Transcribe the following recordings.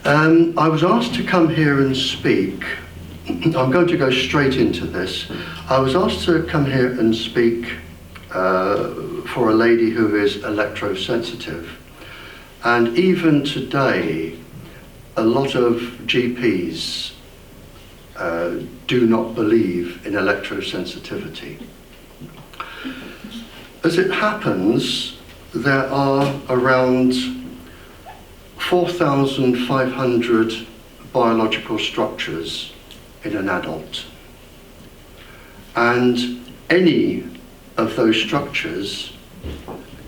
I was asked to come here and speak. I'm going to go straight into this. I was asked to come here and speak for a lady who is electrosensitive. And even today, a lot of GPs do not believe in electrosensitivity. As it happens, there are around 4,500 biological structures in an adult. And any of those structures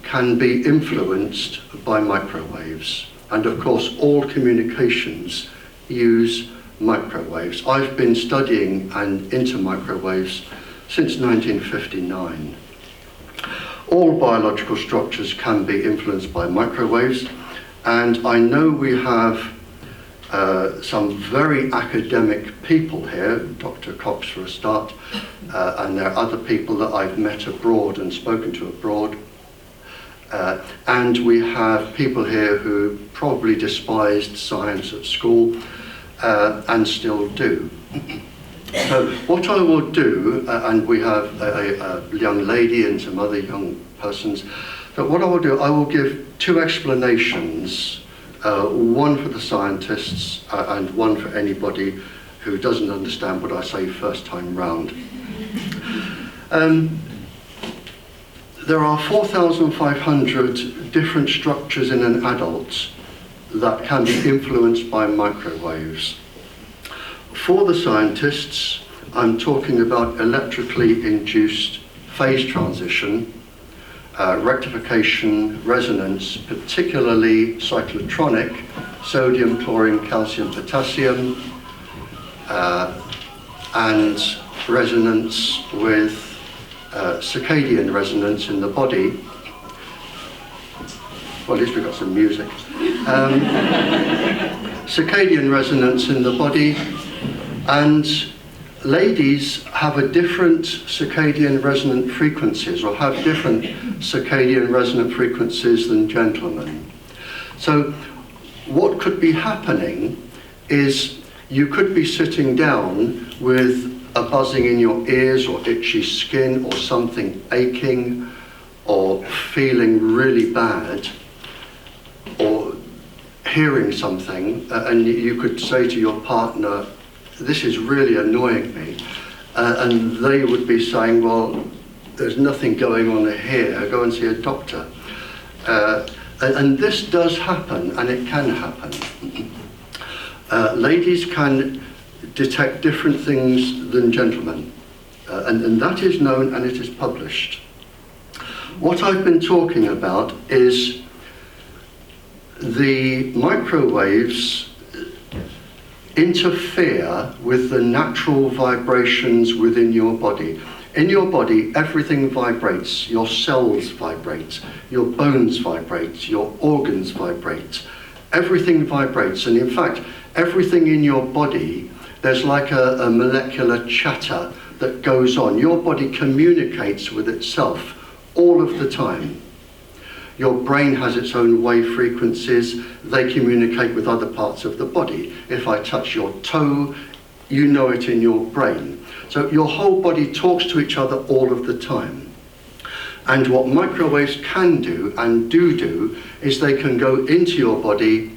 can be influenced by microwaves. And of course, all communications use microwaves. I've been studying and into microwaves since 1959. All biological structures can be influenced by microwaves, and I know we have some very academic people here, Dr. Cox for a start, and there are other people that I've met abroad and spoken to abroad. And we have people here who probably despised science at school and still do. So what I will do, and we have a young lady and some other young persons, but what I will do, I will give two explanations, one for the scientists and one for anybody who doesn't understand what I say first time round. There are 4,500 different structures in an adult that can be influenced by microwaves. For the scientists, I'm talking about electrically induced phase transition, rectification, resonance, particularly cyclotronic, sodium, chlorine, calcium, potassium, and resonance with circadian resonance in the body. Well, at least we've got some music. Circadian resonance in the body, and ladies have a different circadian resonant frequencies, or have different circadian resonant frequencies than gentlemen. So what could be happening is you could be sitting down with a buzzing in your ears, or itchy skin, or something aching, or feeling really bad, or hearing something, and you could say to your partner, "This is really annoying me," and they would be saying, "Well, there's nothing going on here, go and see a doctor." And this does happen, and it can happen. Ladies can detect different things than gentlemen, and that is known and it is published. What I've been talking about is the microwaves interfere with the natural vibrations within your body. In your body, everything vibrates. Your cells vibrate, your bones vibrate, your organs vibrate. Everything vibrates, and in fact, everything in your body, there's like a molecular chatter that goes on. Your body communicates with itself all of the time. Your brain has its own wave frequencies. They communicate with other parts of the body. If I touch your toe, you know it in your brain. So your whole body talks to each other all of the time. And what microwaves can do, and do, is they can go into your body.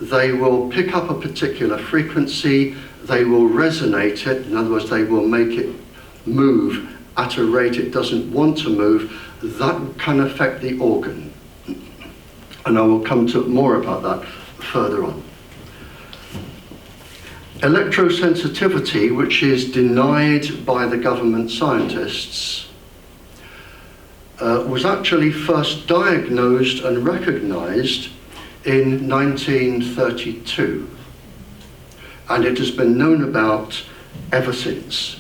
They will pick up a particular frequency. They will resonate it. In other words, they will make it move at a rate it doesn't want to move. That can affect the organ. And I will come to more about that further on. Electrosensitivity, which is denied by the government scientists, was actually first diagnosed and recognized in 1932. And it has been known about ever since.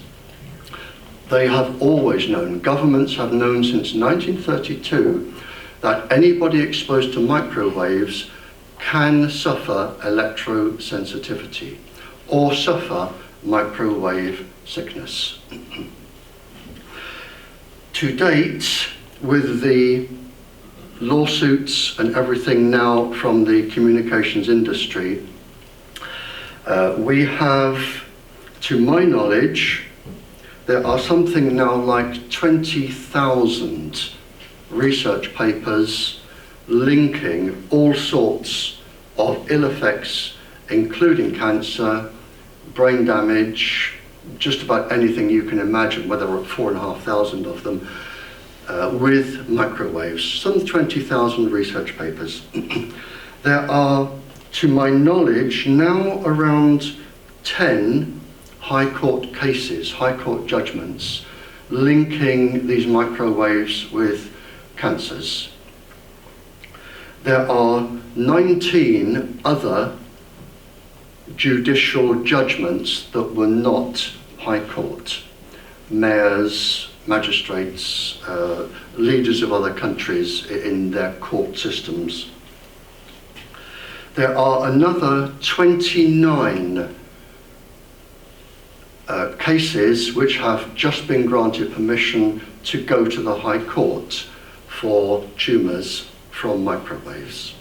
They have always known, governments have known since 1932, that anybody exposed to microwaves can suffer electrosensitivity or suffer microwave sickness. To date, with the lawsuits and everything now from the communications industry, We have, to my knowledge, there are something now like 20,000 research papers linking all sorts of ill effects, including cancer, brain damage, just about anything you can imagine, whether there are 4,500 of them, with microwaves. Some 20,000 research papers. There are, to my knowledge, now around 10 High Court cases, High Court judgments, linking these microwaves with cancers. There are 19 other judicial judgments that were not High Court. Mayors, magistrates, leaders of other countries in their court systems. There are another 29 cases which have just been granted permission to go to the High Court for tumours from microwaves.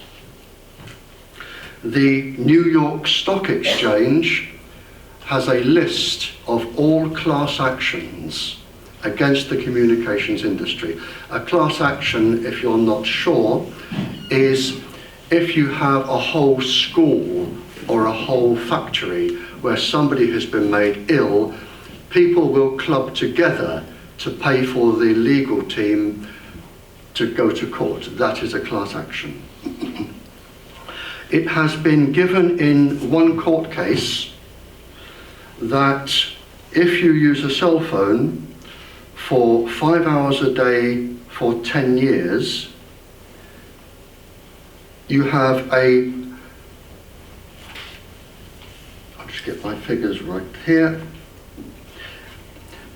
The New York Stock Exchange has a list of all class actions against the communications industry. A class action, if you're not sure, is if you have a whole school or a whole factory where somebody has been made ill, people will club together to pay for the legal team to go to court. That is a class action. It has been given in one court case that if you use a cell phone for 5 hours a day for 10 years, you have a, I'll just get my figures right here,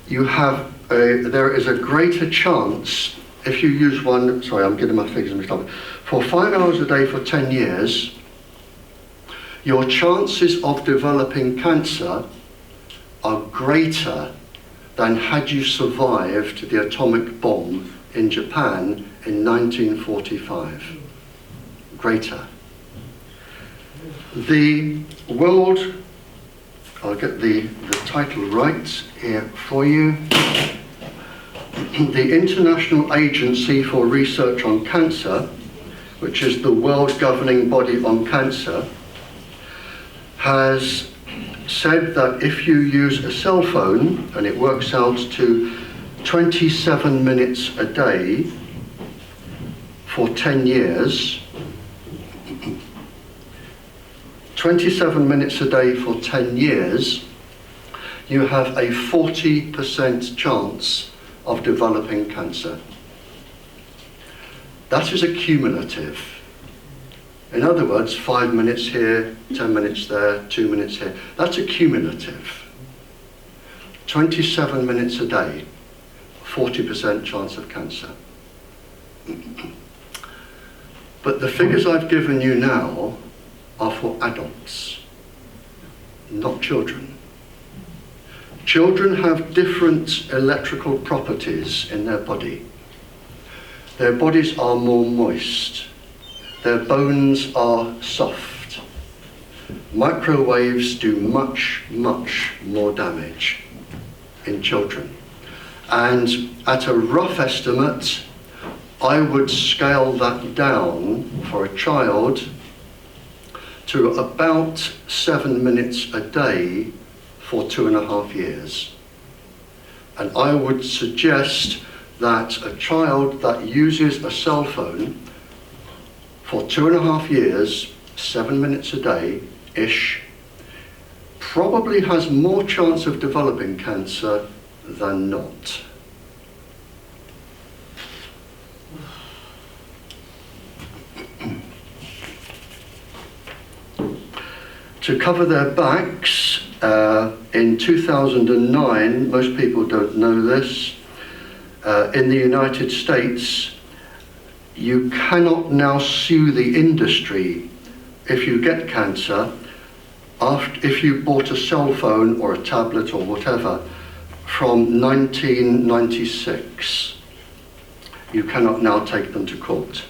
you have there is a greater chance if you use one, sorry I'm getting my figures mixed up, for 5 hours a day for 10 years, your chances of developing cancer are greater than had you survived the atomic bomb in Japan in 1945. Greater. The world, I'll get the title right here for you. The International Agency for Research on Cancer, which is the world governing body on cancer, has said that if you use a cell phone, and it works out to 27 minutes a day for 10 years, 27 minutes a day for 10 years, you have a 40% chance of developing cancer. That is a cumulative. In other words, 5 minutes here, 10 minutes there, 2 minutes here. That's a cumulative. 27 minutes a day, 40% chance of cancer. But the figures I've given you now are for adults, not children. Children have different electrical properties in their body. Their bodies are more moist. Their bones are soft. Microwaves do much, much more damage in children. And at a rough estimate, I would scale that down for a child to about 7 minutes a day for 2.5 years. And I would suggest that a child that uses a cell phone for 2.5 years, 7 minutes a day-ish, probably has more chance of developing cancer than not. To cover their backs, in 2009, most people don't know this, in the United States, you cannot now sue the industry if you get cancer if you bought a cell phone or a tablet or whatever from 1996. You cannot now take them to court.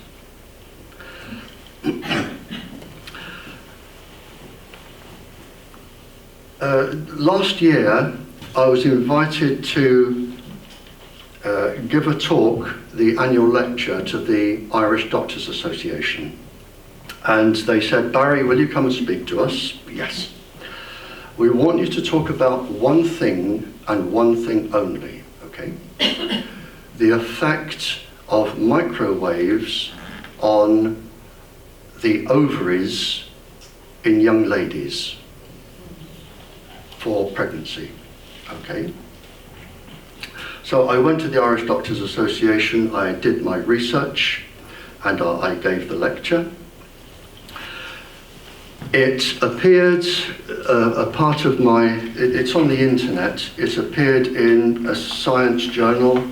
last year I was invited to give a talk, the annual lecture to the Irish Doctors Association. And they said, "Barry, will you come and speak to us?" Yes. "We want you to talk about one thing and one thing only, okay? The effect of microwaves on the ovaries in young ladies for pregnancy, okay?" So I went to the Irish Doctors Association, I did my research, and I gave the lecture. It appeared, a part of it's on the internet, it appeared in a science journal.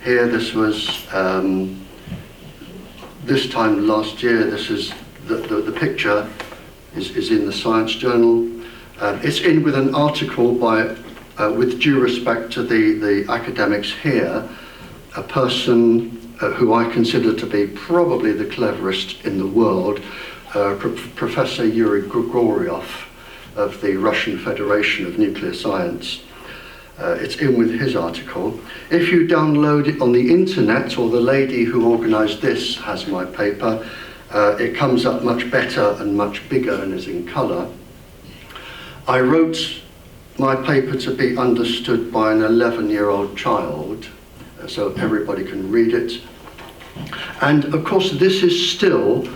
Here, this was, this time last year, this is, the picture is in the science journal. It's in with an article by, with due respect to the academics here, a person who I consider to be probably the cleverest in the world, Professor Yuri Grigoriev of the Russian Federation of Nuclear Science. It's in with his article. If you download it on the internet, or the lady who organised this has my paper, it comes up much better and much bigger and is in colour. I wrote my paper to be understood by an 11-year-old child, so everybody can read it. And of course this is still,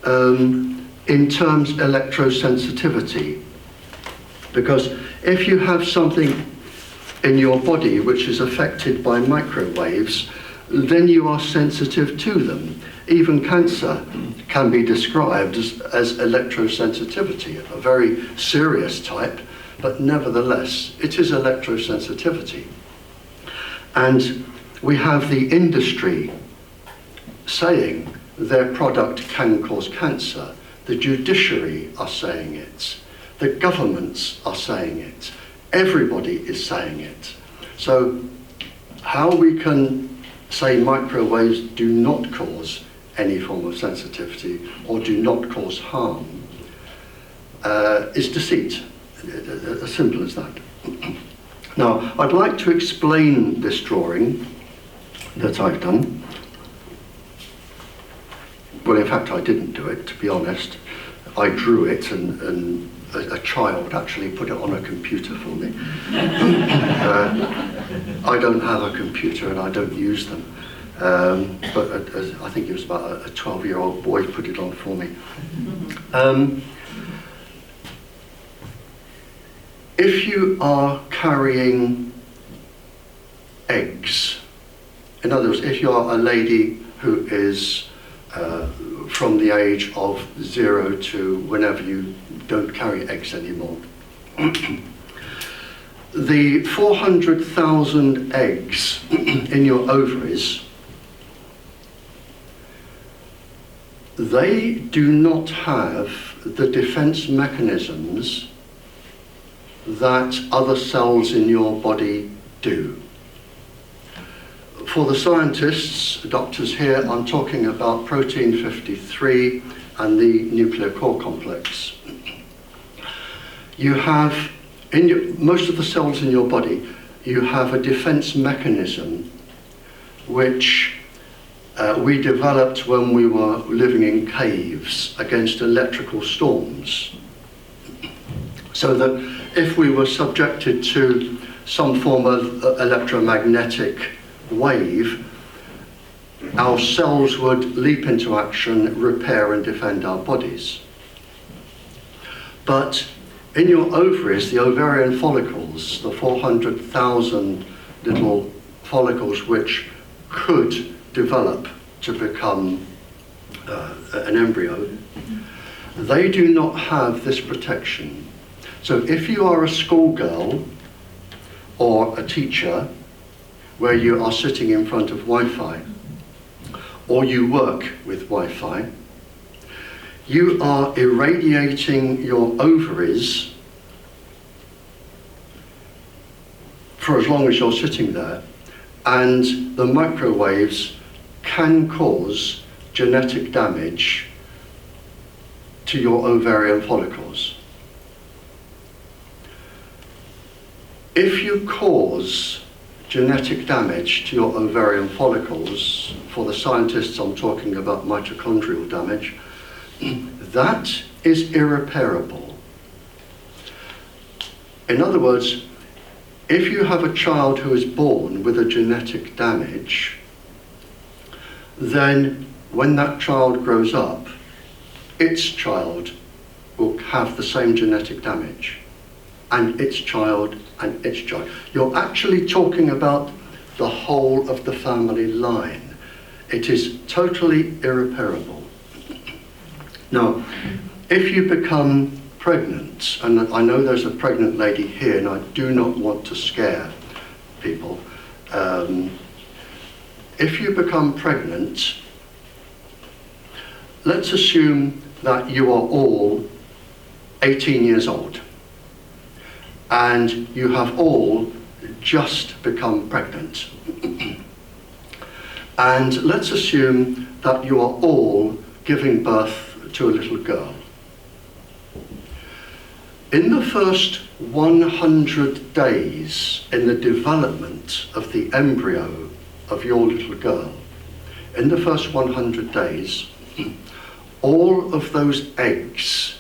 in terms electrosensitivity, because if you have something in your body which is affected by microwaves, then you are sensitive to them. Even cancer can be described as electrosensitivity, a very serious type, but nevertheless, it is electrosensitivity. And we have the industry saying their product can cause cancer. The judiciary are saying it. The governments are saying it. Everybody is saying it. So how we can say microwaves do not cause any form of sensitivity or do not cause harm is deceit. As simple as that. Now, I'd like to explain this drawing that I've done. Well, in fact, I didn't do it, to be honest. I drew it, and a child actually put it on a computer for me. I don't have a computer and I don't use them. But I think it was about a 12-year-old boy put it on for me. If you are carrying eggs, in other words, if you are a lady who is from the age of 0 to whenever you don't carry eggs anymore, the 400,000 eggs in your ovaries, they do not have the defense mechanisms that other cells in your body do. For the scientists, doctors here, I'm talking about protein 53 and the nuclear core complex. You have, most of the cells in your body, you have a defense mechanism which we developed when we were living in caves against electrical storms. So that if we were subjected to some form of electromagnetic wave, our cells would leap into action, repair and defend our bodies. But in your ovaries, the ovarian follicles, the 400,000 little follicles which could develop to become an embryo, they do not have this protection. So if you are a schoolgirl or a teacher where you are sitting in front of Wi-Fi, or you work with Wi-Fi, you are irradiating your ovaries for as long as you're sitting there, and the microwaves can cause genetic damage to your ovarian follicles. if you cause genetic damage to your ovarian follicles, for the scientists I'm talking about mitochondrial damage, that is irreparable. In other words, if you have a child who is born with a genetic damage, then when that child grows up, its child will have the same genetic damage, and its child, and its child. You're actually talking about the whole of the family line. It is totally irreparable. Now, if you become pregnant, and I know there's a pregnant lady here, and I do not want to scare people. If you become pregnant, let's assume that you are all 18 years old, and you have all just become pregnant. And let's assume that you are all giving birth to a little girl. In the first 100 days in the development of the embryo of your little girl, in the first 100 days, all of those eggs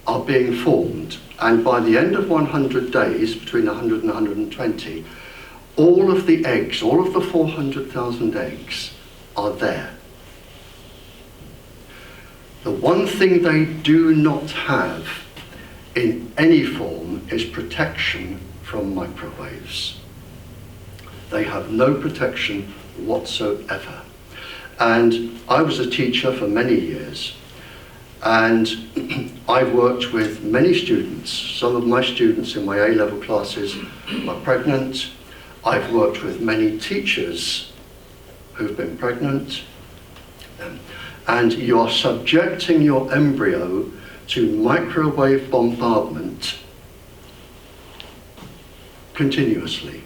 are being formed, and by the end of 100 days, between 100 and 120, all of the eggs, all of the 400,000 eggs are there. The one thing they do not have in any form is protection from microwaves. They have no protection whatsoever. And I was a teacher for many years, and I've worked with many students. Some of my students in my A-level classes were pregnant. I've worked with many teachers who've been pregnant. And you're subjecting your embryo to microwave bombardment continuously.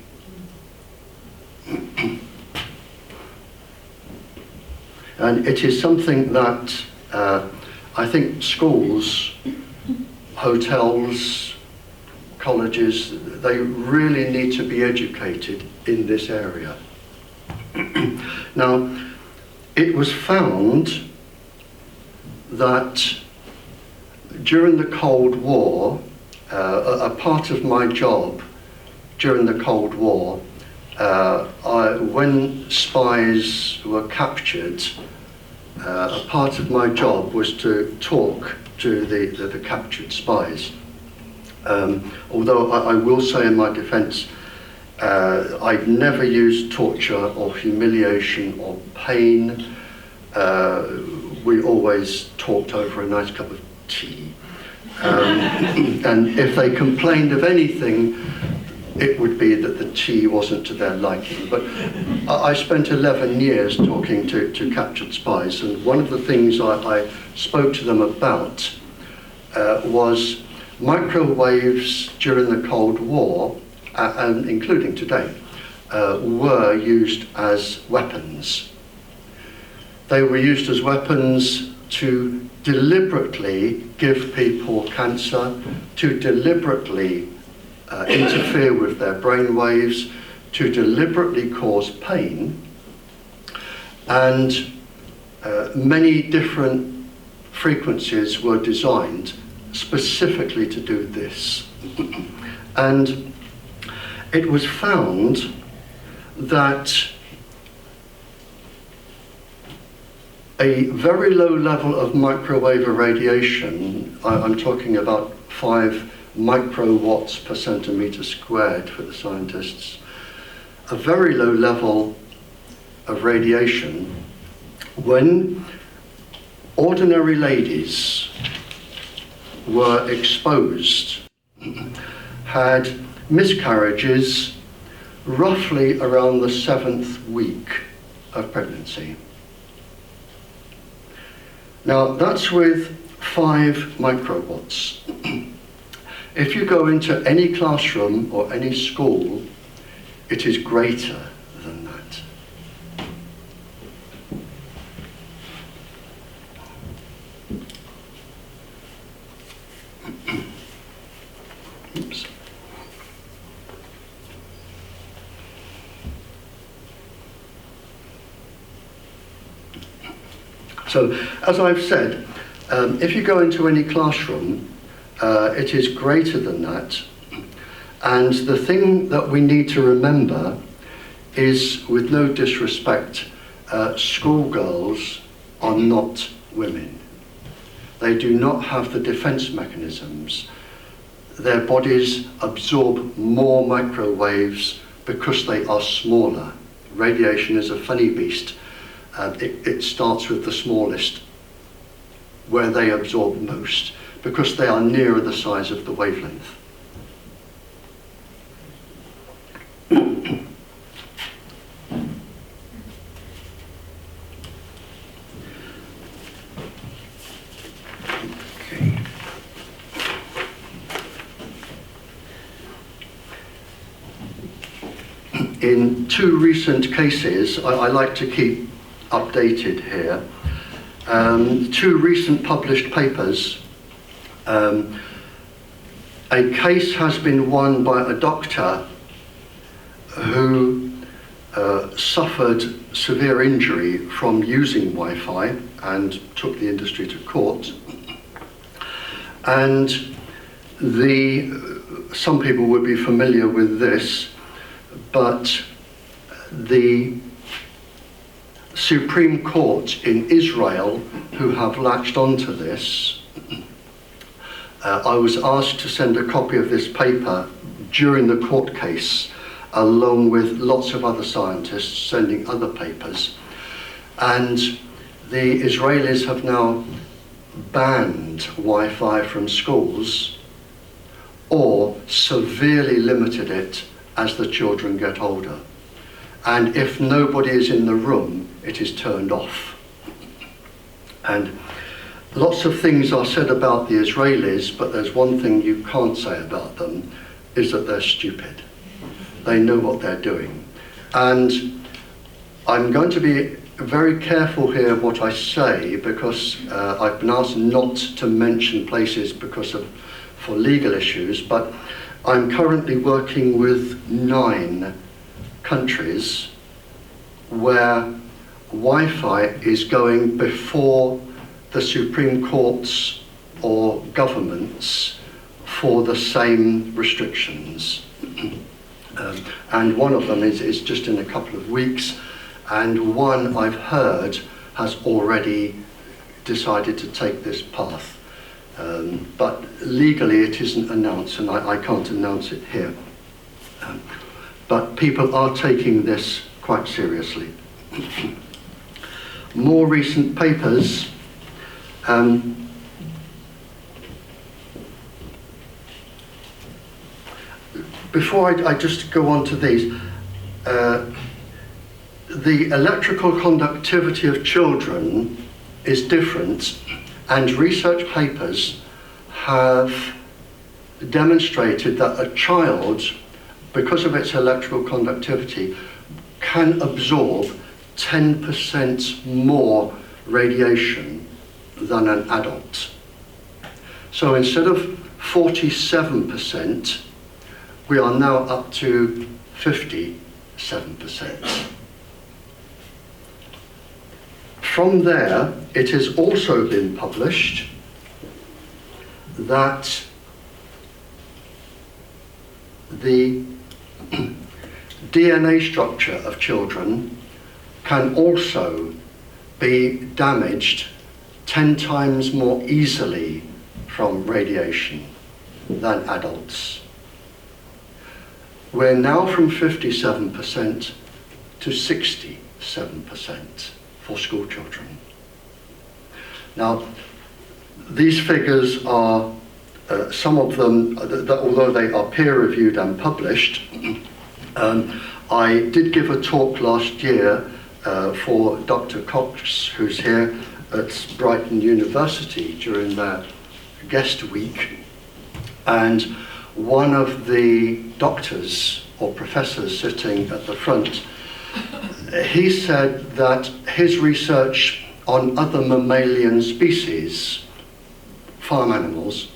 And it is something that I think schools, hotels, colleges, they really need to be educated in this area. Now, it was found that during the Cold War, a part of my job during the Cold War, when spies were captured, a part of my job was to talk to the captured spies. Although I will say in my defense, I've never used torture or humiliation or pain. We always talked over a nice cup of tea. And if they complained of anything, it would be that the tea wasn't to their liking. But I spent 11 years talking to captured spies, and one of the things I spoke to them about was microwaves during the Cold War, and including today, were used as weapons. They were used as weapons to deliberately give people cancer, to deliberately interfere with their brain waves, to deliberately cause pain, and many different frequencies were designed specifically to do this. And it was found that a very low level of microwave irradiation, I'm talking about 5 microwatts per centimeter squared for the scientists, a very low level of radiation, when ordinary ladies were exposed, had miscarriages roughly around the 7th week of pregnancy. Now, that's with 5 microwatts. If you go into any classroom or any school, it is greater than that. Oops. So, as I've said, if you go into any classroom, it is greater than that. And the thing that we need to remember is, with no disrespect, schoolgirls are not women. They do not have the defense mechanisms. Their bodies absorb more microwaves because they are smaller. Radiation is a funny beast. It starts with the smallest, where they absorb most, because they are nearer the size of the wavelength. In two recent cases, I like to keep updated here. Two recent published papers. A case has been won by a doctor who suffered severe injury from using Wi-Fi and took the industry to court. And some people would be familiar with this, but the Supreme Court in Israel, who have latched onto this, I was asked to send a copy of this paper during the court case, along with lots of other scientists sending other papers. And the Israelis have now banned Wi-Fi from schools, or severely limited it as the children get older. And if nobody is in the room, it is turned off. And lots of things are said about the Israelis, but there's one thing you can't say about them, is that they're stupid. They know what they're doing. And I'm going to be very careful here what I say, because I've been asked not to mention places for legal issues, but I'm currently working with 9 countries where Wi-Fi is going before the Supreme Courts or governments for the same restrictions. And one of them is just in a couple of weeks, and one I've heard has already decided to take this path. But legally it isn't announced, and I can't announce it here. But people are taking this quite seriously. More recent papers. Before I just go on to these, the electrical conductivity of children is different, and research papers have demonstrated that a child, because of its electrical conductivity, can absorb 10% more radiation than an adult. So instead of 47%, we are now up to 57%. From there, it has also been published that the DNA structure of children can also be damaged 10 times more easily from radiation than adults. We're now from 57% to 67% for school children. Now, these figures are, some of them, although they are peer-reviewed and published, I did give a talk last year for Dr. Cox, who's here at Brighton University during their guest week, and one of the doctors or professors sitting at the front, he said that his research on other mammalian species, farm animals,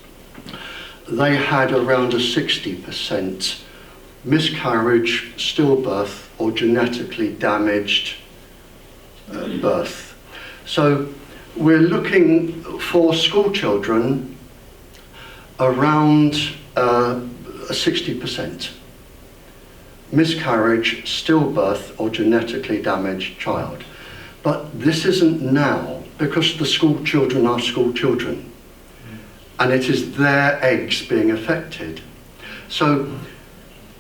they had around a 60% miscarriage, stillbirth, or genetically damaged birth. So we're looking for school children around 60%. Miscarriage, stillbirth, or genetically damaged child. But this isn't now, because the school children are school children, and it is their eggs being affected. So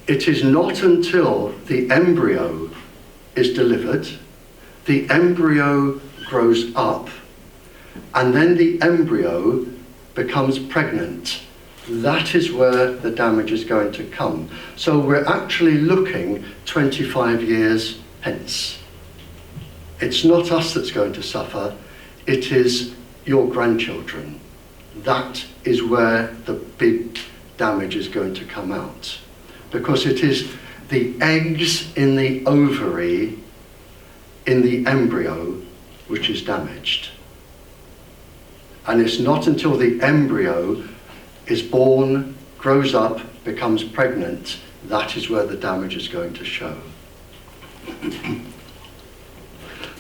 it is not until the embryo is delivered, the embryo grows up, and then the embryo becomes pregnant. That is where the damage is going to come. So we're actually looking 25 years hence. It's not us that's going to suffer, it is your grandchildren. That is where the big damage is going to come out. Because it is the eggs in the ovary, in the embryo, which is damaged. And it's not until the embryo is born, grows up, becomes pregnant, that is where the damage is going to show.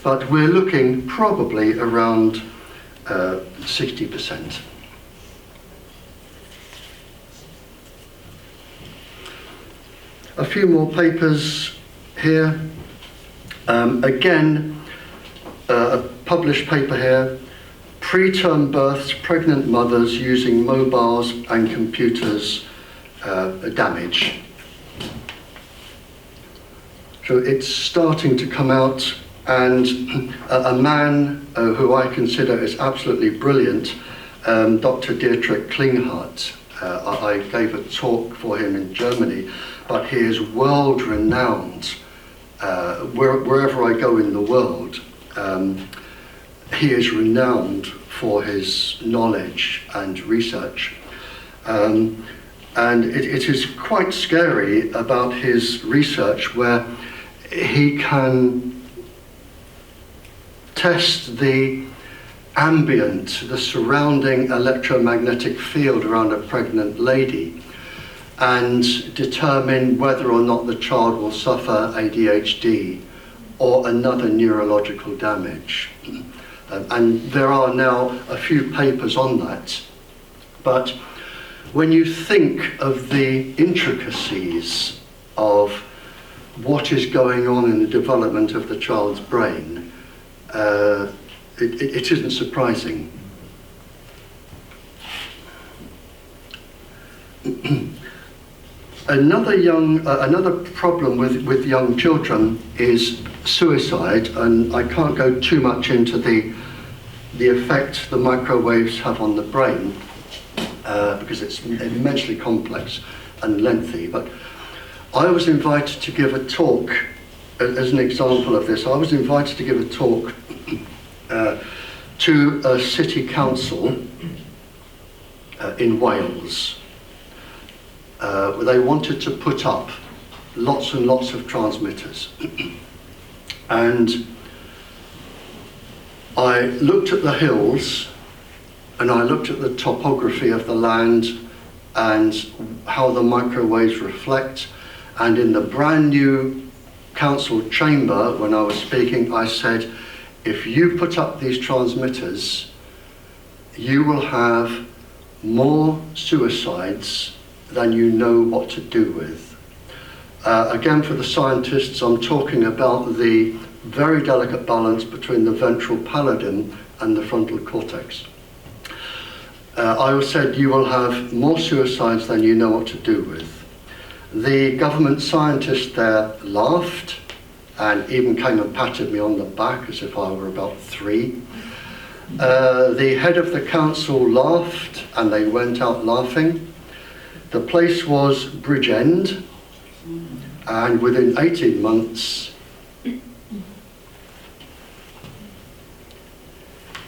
But we're looking probably around 60%. A few more papers here. Again, a published paper here. Preterm births, pregnant mothers using mobiles and computers damage. So it's starting to come out, and a man who I consider is absolutely brilliant, Dr. Dietrich Klinghardt, I gave a talk for him in Germany, but he is world renowned wherever I go in the world. He is renowned for his knowledge and research. And it is quite scary about his research, where he can test the ambient, the surrounding electromagnetic field around a pregnant lady and determine whether or not the child will suffer ADHD or another neurological damage. And there are now a few papers on that. But when you think of the intricacies of what is going on in the development of the child's brain, it isn't surprising. Another problem with young children is suicide, and I can't go too much into the effect the microwaves have on the brain because it's immensely complex and lengthy. But I was invited to give a talk as an example of this. I was invited to give a talk to a city council in Wales. They wanted to put up lots and lots of transmitters. And I looked at the hills, and I looked at the topography of the land and how the microwaves reflect. And in the brand new council chamber, when I was speaking, I said, if you put up these transmitters, you will have more suicides than you know what to do with. Again, for the scientists, I'm talking about the very delicate balance between the ventral pallidum and the frontal cortex. I said you will have more suicides than you know what to do with. The government scientist there laughed and even came and patted me on the back as if I were about 3. The head of the council laughed and they went out laughing. The place was Bridgend, and within 18 months,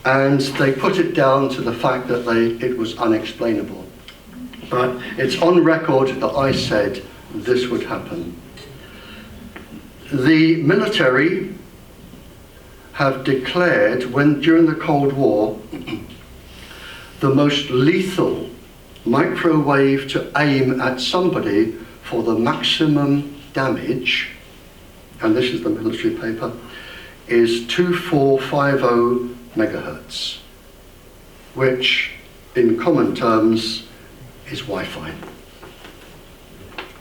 and they put it down to the fact that it was unexplainable. But it's on record that I said this would happen. The military have declared, during the Cold War, the most lethal microwave to aim at somebody for the maximum damage, and this is the military paper, is 2450 megahertz, which in common terms is Wi-Fi.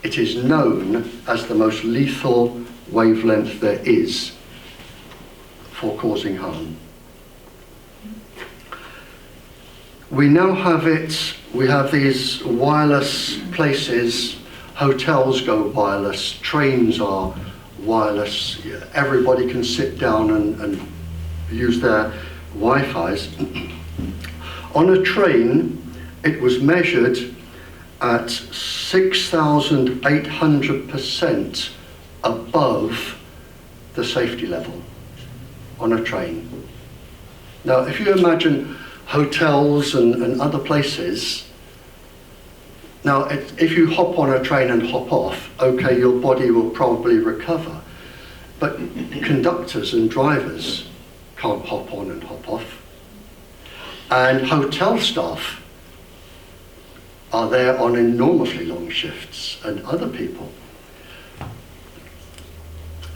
It is known as the most lethal wavelength there is for causing harm. We now have it, we have these wireless places, hotels go wireless, trains are wireless, everybody can sit down and use their Wi-Fis. On a train, it was measured at 6,800% above the safety level on a train. Now, if you imagine hotels and other places, now if you hop on a train and hop off, okay, your body will probably recover, but conductors and drivers can't hop on and hop off. And hotel staff are there on enormously long shifts, and other people.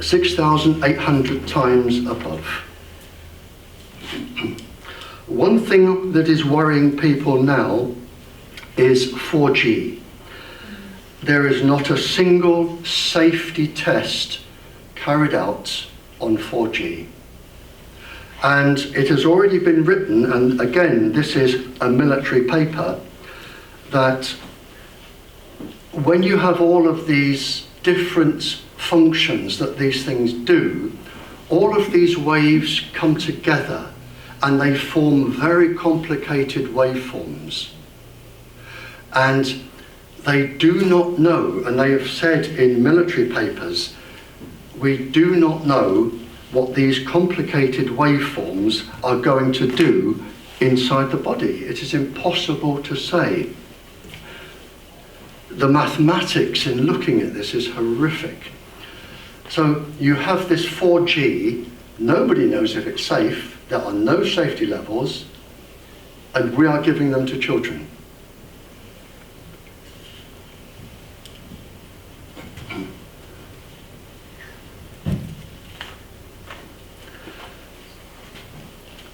6,800 times above. One thing that is worrying people now is 4G. There is not a single safety test carried out on 4G. And it has already been written, and again, this is a military paper, that when you have all of these different functions that these things do, all of these waves come together and they form very complicated waveforms. And they do not know, and they have said in military papers, we do not know what these complicated waveforms are going to do inside the body. It is impossible to say. The mathematics in looking at this is horrific. So you have this 4G, nobody knows if it's safe, there are no safety levels, and we are giving them to children.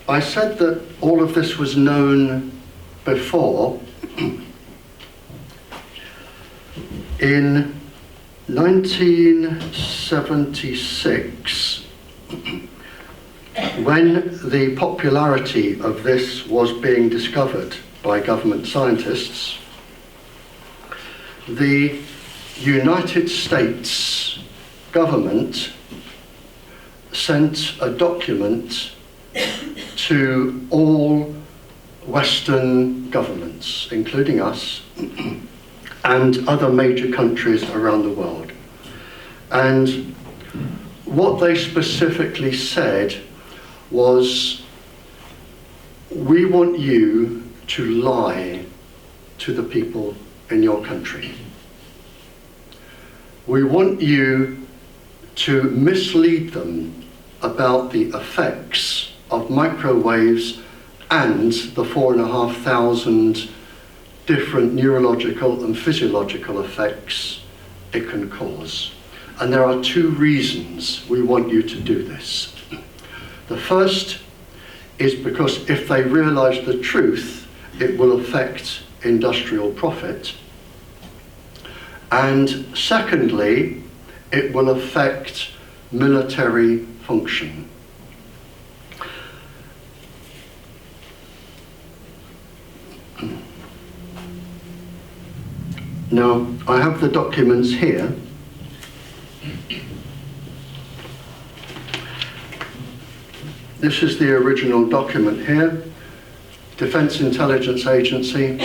I said that all of this was known before. In 1976, when the popularity of this was being discovered by government scientists, the United States government sent a document to all Western governments, including us, and other major countries around the world. And what they specifically said was, we want you to lie to the people in your country. We want you to mislead them about the effects of microwaves and the 4,500 different neurological and physiological effects it can cause. And there are two reasons we want you to do this. The first is because if they realize the truth, it will affect industrial profit. And secondly, it will affect military function. Now, I have the documents here. This is the original document here, Defense Intelligence Agency,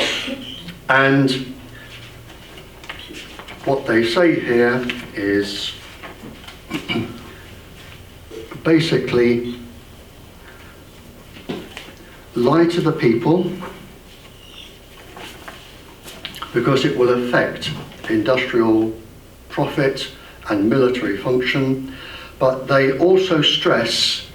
and what they say here is basically lie to the people because it will affect industrial profit and military function, but they also stress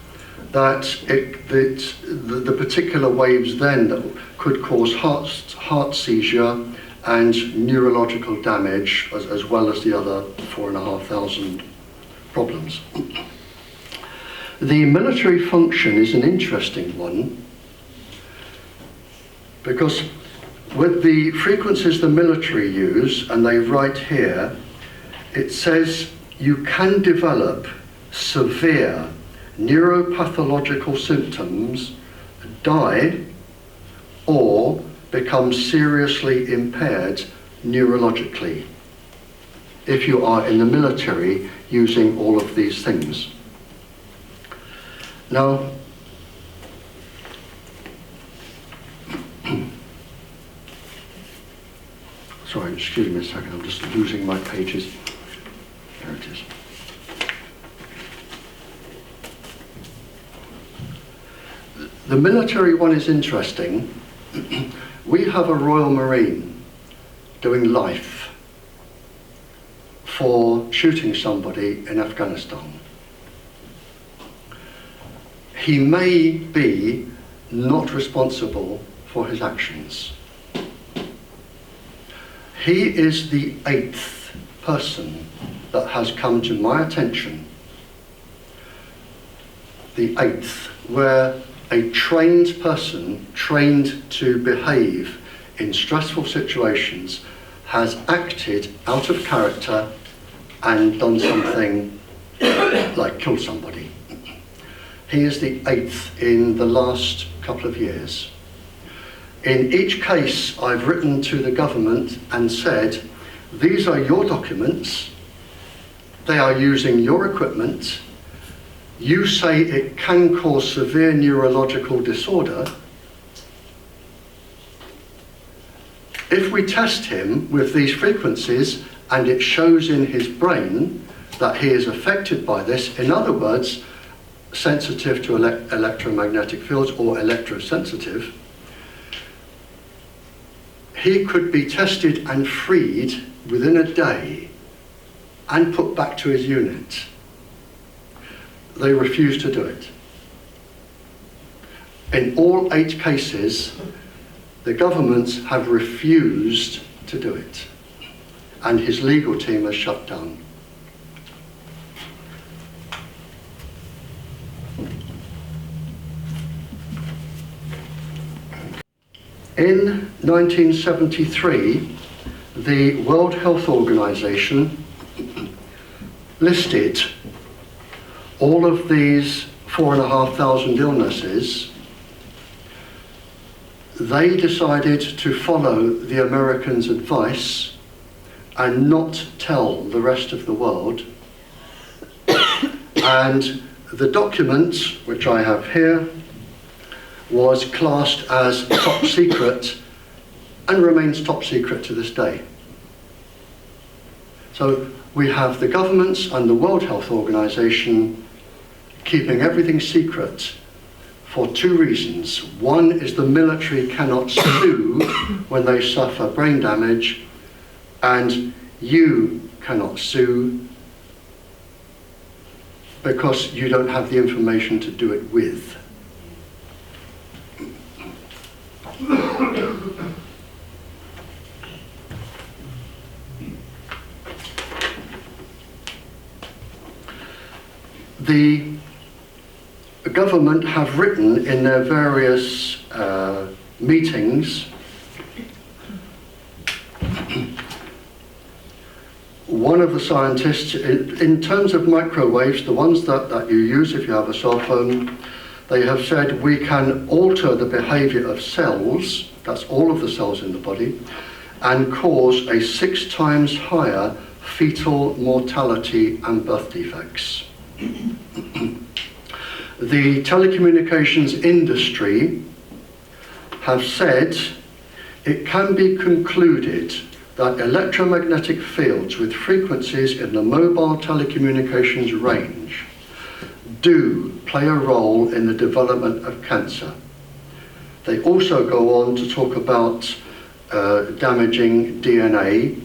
that the particular waves then that could cause heart seizure and neurological damage, as well as the other 4,500 problems. The military function is an interesting one, because with the frequencies the military use, and they write here, it says you can develop severe neuropathological symptoms, die, or become seriously impaired neurologically if you are in the military using all of these things. Now, sorry, excuse me a second, I'm just losing my pages. There it is. The military one is interesting. We have a Royal Marine doing life for shooting somebody in Afghanistan. He may be not responsible for his actions. He is the 8th person that has come to my attention, the 8th, where a trained person, trained to behave in stressful situations, has acted out of character and done something like kill somebody. He is the 8th in the last couple of years. In each case, I've written to the government and said, these are your documents, they are using your equipment, you say it can cause severe neurological disorder. If we test him with these frequencies and it shows in his brain that he is affected by this, in other words, sensitive to electromagnetic fields or electrosensitive, he could be tested and freed within a day and put back to his unit. They refused to do it. In all 8 cases, the governments have refused to do it, and his legal team has shut down. In 1973, the World Health Organization listed all of these 4,500 illnesses. They decided to follow the Americans' advice and not tell the rest of the world. And the document, which I have here, was classed as top secret and remains top secret to this day. So we have the governments and the World Health Organization keeping everything secret for 2 reasons. One is the military cannot sue when they suffer brain damage, and you cannot sue because you don't have the information to do it with. The government have written in their various meetings one of the scientists, in terms of microwaves, the ones that you use if you have a cell phone, they have said we can alter the behavior of cells, that's all of the cells in the body, and cause a 6 times higher fetal mortality and birth defects. The telecommunications industry have said it can be concluded that electromagnetic fields with frequencies in the mobile telecommunications range do play a role in the development of cancer. They also go on to talk about damaging DNA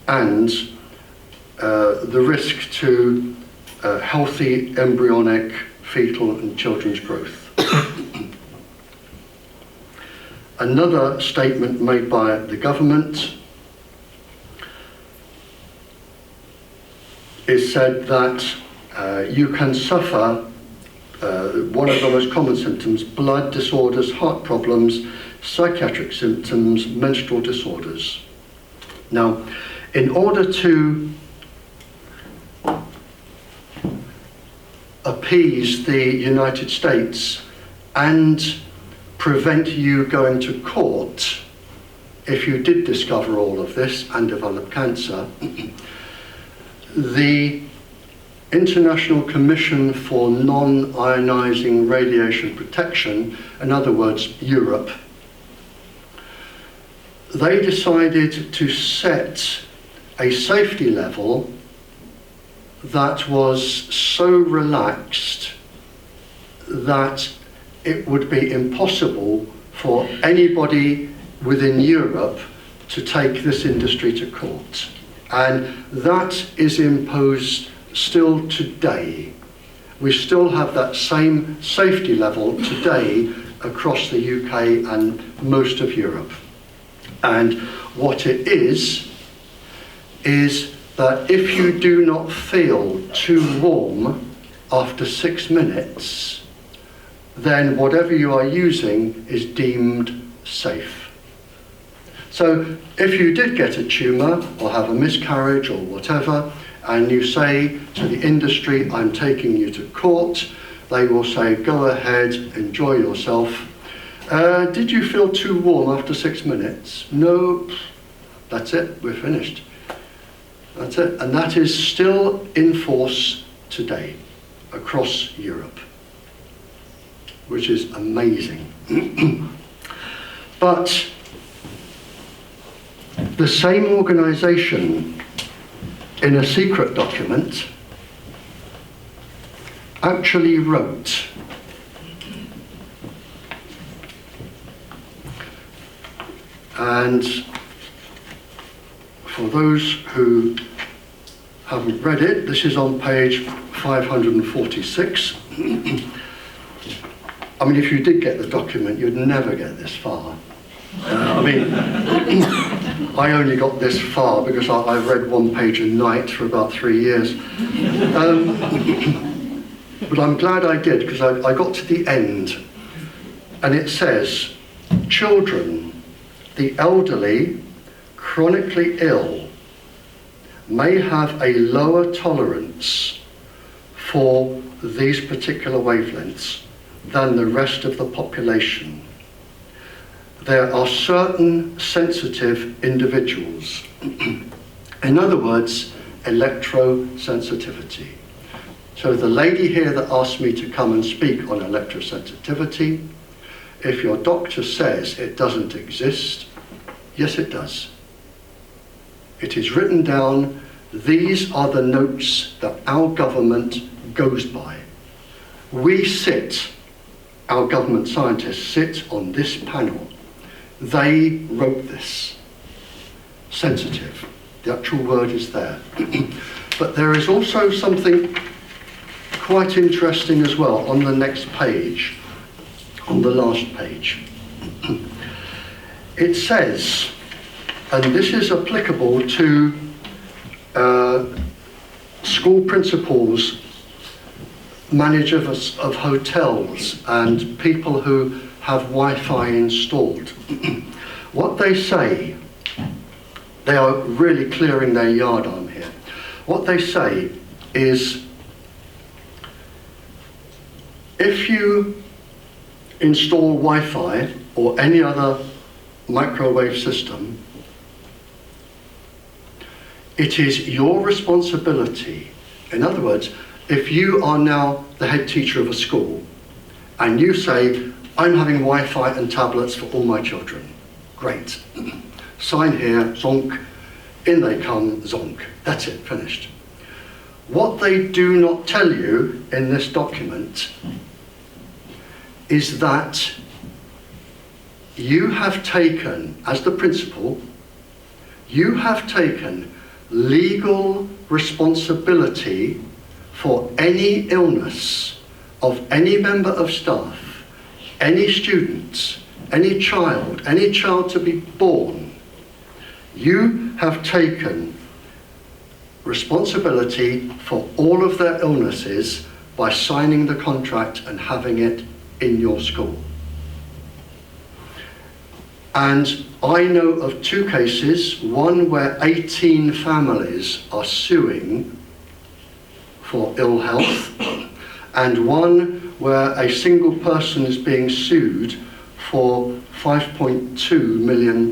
and the risk to healthy embryonic, fetal and children's growth. Another statement made by the government is said that you can suffer one of the most common symptoms: blood disorders, heart problems, psychiatric symptoms, menstrual disorders. Now, in order to appease the United States and prevent you going to court if you did discover all of this and develop cancer, the International Commission for Non-Ionizing Radiation Protection, in other words, Europe, they decided to set a safety level that was so relaxed that it would be impossible for anybody within Europe to take this industry to court. And that is imposed still today. We still have that same safety level today across the UK and most of Europe. And what it is that if you do not feel too warm after 6 minutes, then whatever you are using is deemed safe. So if you did get a tumour or have a miscarriage or whatever, and you say to the industry, I'm taking you to court, they will say, go ahead, enjoy yourself. Did you feel too warm after 6 minutes? No, that's it, we're finished. That's it, and that is still in force today across Europe, which is amazing. But the same organisation, in a secret document, actually wrote and for those who haven't read it, this is on page 546. I mean, if you did get the document, you'd never get this far. I mean, I only got this far because I've read one page a night for about 3 years. But I'm glad I did, because I got to the end, and it says, children, the elderly, chronically ill, may have a lower tolerance for these particular wavelengths than the rest of the population. There are certain sensitive individuals. In other words, electrosensitivity. So the lady here that asked me to come and speak on electrosensitivity, if your doctor says it doesn't exist, yes it does. It is written down. These are the notes that our government goes by. We sit, our government scientists sit on this panel. They wrote this. Sensitive. The actual word is there. But there is also something quite interesting as well on the next page, on the last page. It says, and this is applicable to school principals, managers of hotels, and people who have Wi-Fi installed. What they say, they are really clearing their yardarm here. What they say is, if you install Wi-Fi or any other microwave system, it is your responsibility. In other words, if you are now the head teacher of a school and you say, I'm having Wi-Fi and tablets for all my children, great. Sign here, zonk, in they come, zonk. That's it, finished. What they do not tell you in this document is that you have taken, as the principal, you have taken legal responsibility for any illness of any member of staff, any students, any child to be born. You have taken responsibility for all of their illnesses by signing the contract and having it in your school. And I know of 2 cases, one where 18 families are suing for ill health, and one where a single person is being sued for £5.2 million.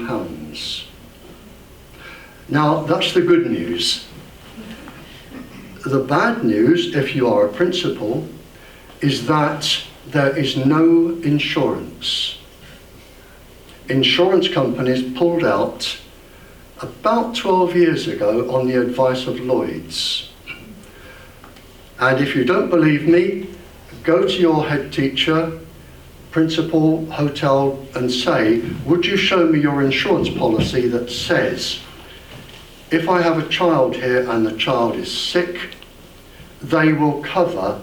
Now, that's the good news. The bad news, if you are a principal, is that there is no insurance. Insurance companies pulled out about 12 years ago on the advice of Lloyd's. And if you don't believe me, go to your head teacher, principal, hotel, and say, would you show me your insurance policy that says, if I have a child here and the child is sick, they will cover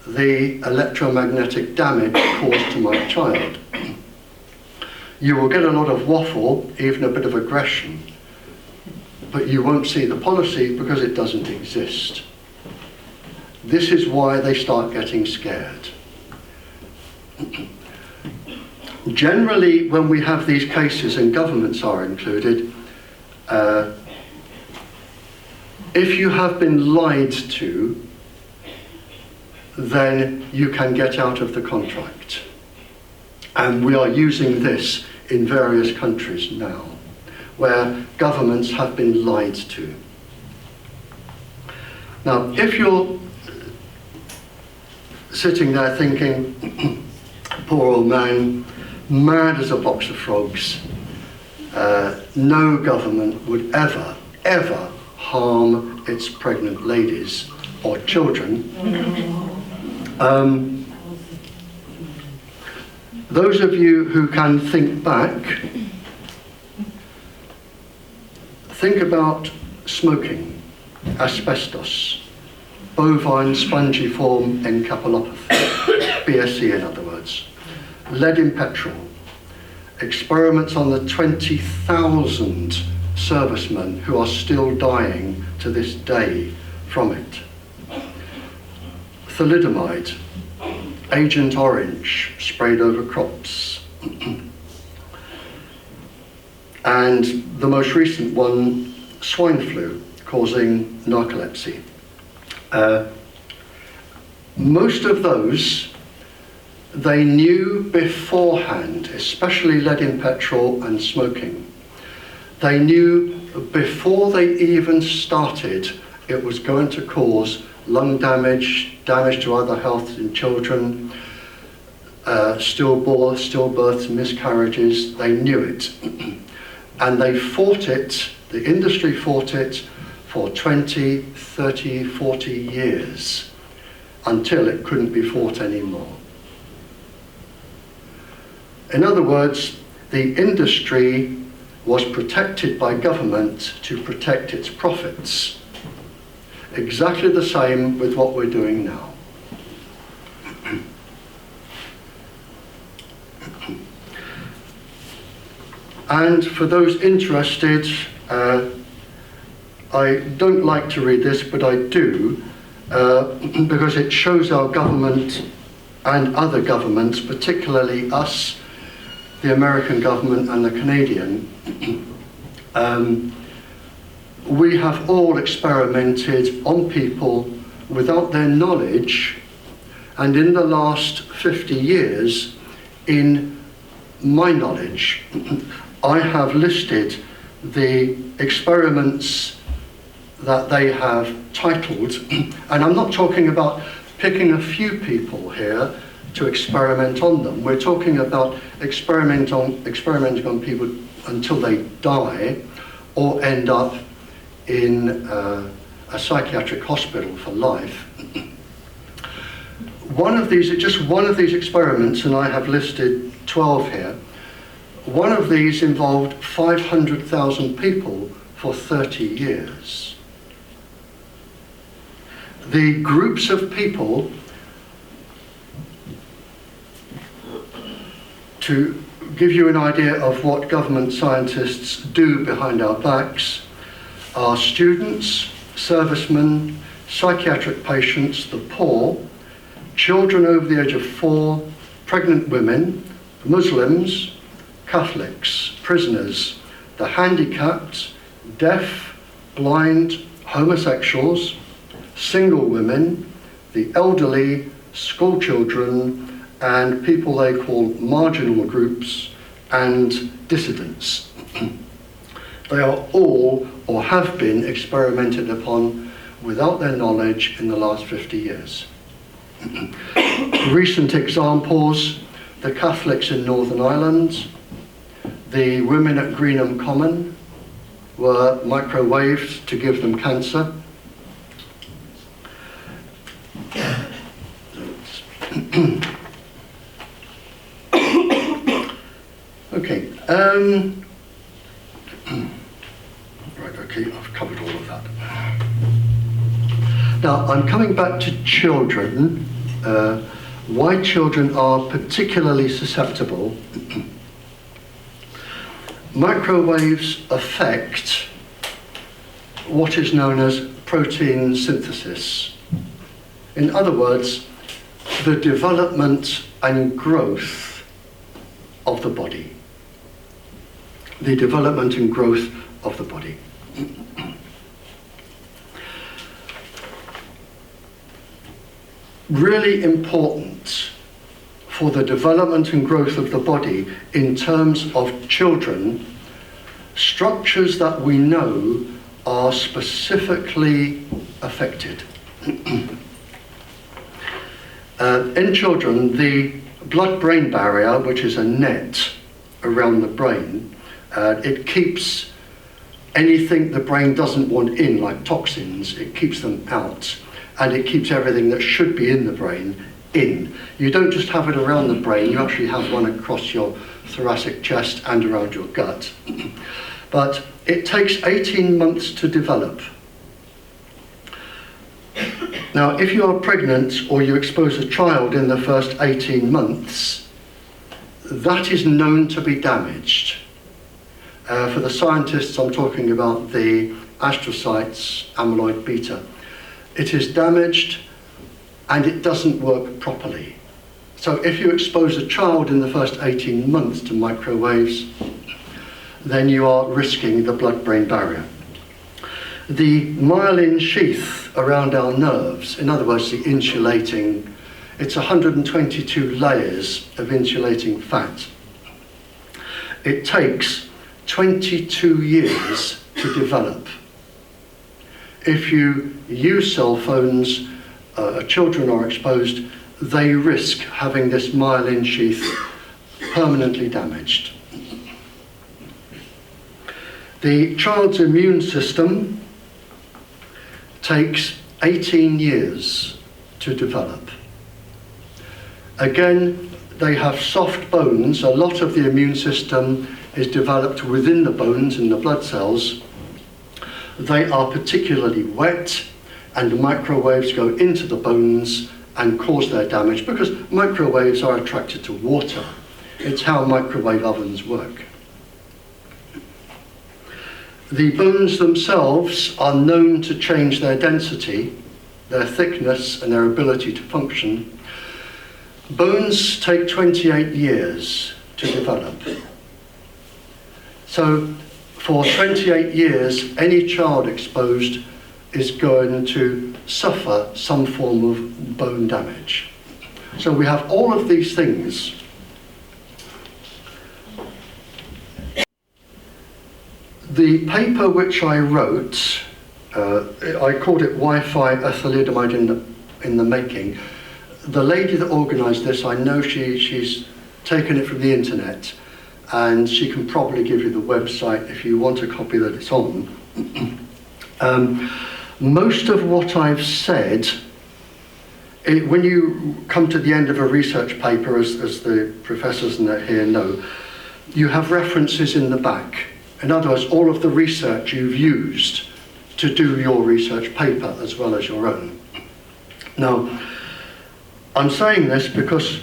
the electromagnetic damage caused to my child. You will get a lot of waffle, even a bit of aggression, but you won't see the policy because it doesn't exist. This is why they start getting scared. Generally, when we have these cases, and governments are included, if you have been lied to, then you can get out of the contract. And we are using this in various countries now, where governments have been lied to. Now, if you're sitting there thinking, poor old man, mad as a box of frogs, no government would ever, ever harm its pregnant ladies or children. Those of you who can think back, think about smoking, asbestos, bovine spongiform encephalopathy, BSE in other words, lead in petrol, experiments on the 20,000 servicemen who are still dying to this day from it, thalidomide, Agent Orange sprayed over crops, and the most recent one, swine flu, causing narcolepsy. Most of those, they knew beforehand, especially lead in petrol and smoking. They knew before they even started it was going to cause lung damage, damage to other health in children, stillbirths, miscarriages. They knew it. And they fought it, the industry fought it for 20, 30, 40 years until it couldn't be fought anymore. In other words, the industry was protected by government to protect its profits. Exactly the same with what we're doing now. And for those interested, I don't like to read this, but I do, because it shows our government and other governments, particularly us, the American government and the Canadian, we have all experimented on people without their knowledge, and in the last 50 years, in my knowledge, I have listed the experiments that they have titled, and I'm not talking about picking a few people here to experiment on them. We're talking about experimenting on people until they die or end up in a psychiatric hospital for life. Just one of these experiments, and I have listed 12 here, one of these involved 500,000 people for 30 years. The groups of people, to give you an idea of what government scientists do behind our backs, are students, servicemen, psychiatric patients, the poor, children over the age of 4, pregnant women, Muslims, Catholics, prisoners, the handicapped, deaf, blind, homosexuals, single women, the elderly, school children, and people they call marginal groups and dissidents. They are all, or have been, experimented upon without their knowledge in the last 50 years. Recent examples, the Catholics in Northern Ireland, the women at Greenham Common were microwaved to give them cancer. Okay. Right, okay, I've covered all of that. Now, I'm coming back to children, why children are particularly susceptible. Microwaves affect what is known as protein synthesis. In other words, the development and growth of the body. The development and growth of the body. Really important for the development and growth of the body in terms of children, structures that we know are specifically affected. In children, the blood-brain barrier, which is a net around the brain, it keeps anything the brain doesn't want in, like toxins, it keeps them out, and it keeps everything that should be in the brain in. You don't just have it around the brain, you actually have one across your thoracic chest and around your gut. But it takes 18 months to develop. Now, if you are pregnant or you expose a child in the first 18 months, that is known to be damaged. For the scientists, I'm talking about the astrocytes, amyloid beta. It is damaged and it doesn't work properly. So if you expose a child in the first 18 months to microwaves, then you are risking the blood-brain barrier. The myelin sheath around our nerves, in other words, the insulating, it's 122 layers of insulating fat. It takes 22 years to develop. If you use cell phones, children are exposed, they risk having this myelin sheath permanently damaged. The child's immune system takes 18 years to develop. Again, they have soft bones. A lot of the immune system is developed within the bones in the blood cells. They are particularly wet, and microwaves go into the bones and cause their damage because microwaves are attracted to water. It's how microwave ovens work. The bones themselves are known to change their density, their thickness, and their ability to function. Bones take 28 years to develop. So for 28 years, any child exposed is going to suffer some form of bone damage. So we have all of these things. The paper which I wrote, I called it Wi-Fi thalidomide in the making. The lady that organised this, I know she's taken it from the internet, and she can probably give you the website if you want a copy that it's on. Most of what I've said, when you come to the end of a research paper, as the professors here know, you have references in the back. In other words, all of the research you've used to do your research paper as well as your own. Now, I'm saying this because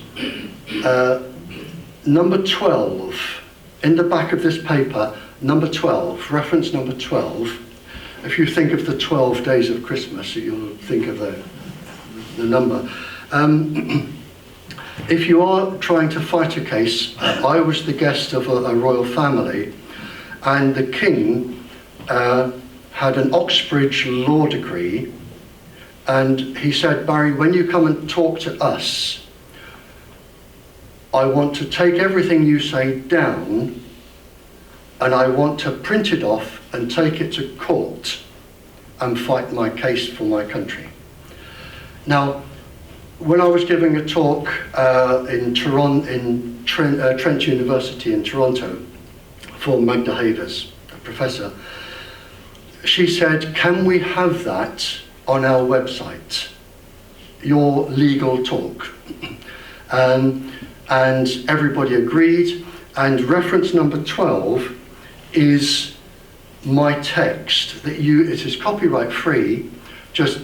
number 12, in the back of this paper, number 12, reference number 12, if you think of the 12 days of Christmas, you'll think of the number. If you are trying to fight a case, I was the guest of a royal family, and the King had an Oxbridge law degree, and he said, Barry, when you come and talk to us, I want to take everything you say down, and I want to print it off and take it to court and fight my case for my country. Now, when I was giving a talk in Toronto, Trent University in Toronto, for Magda Havers, a professor, she said, can we have that on our website, your legal talk? And everybody agreed, and reference number 12 is my text, that it is copyright free, just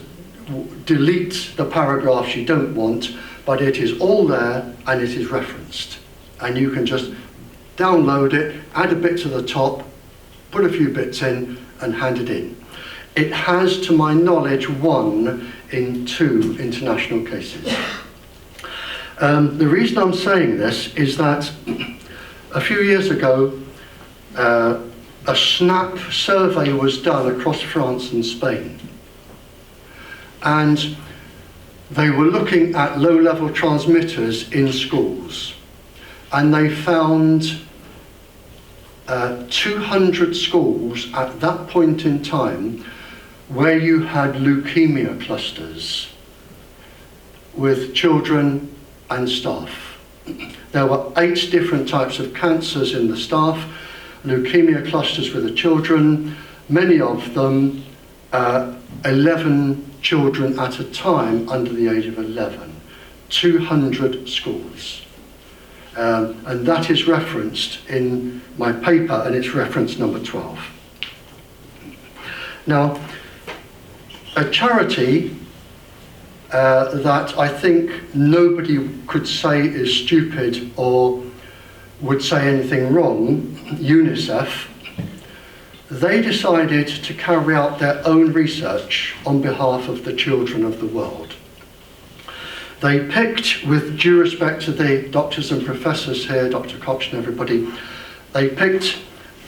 delete the paragraphs you don't want, but it is all there and it is referenced. And you can just download it, add a bit to the top, put a few bits in and hand it in. It has, to my knowledge, won in 2 international cases. The reason I'm saying this is that a few years ago, a SNAP survey was done across France and Spain. And they were looking at low-level transmitters in schools. And they found 200 schools at that point in time where you had leukemia clusters with children and staff. There were 8 different types of cancers in the staff, leukemia clusters with the children, many of them 11 children at a time under the age of 11, 200 schools. And that is referenced in my paper, and it's reference number 12. Now, a charity that I think nobody could say is stupid or would say anything wrong, UNICEF, they decided to carry out their own research on behalf of the children of the world. They picked, with due respect to the doctors and professors here, Dr. Koch and everybody, they picked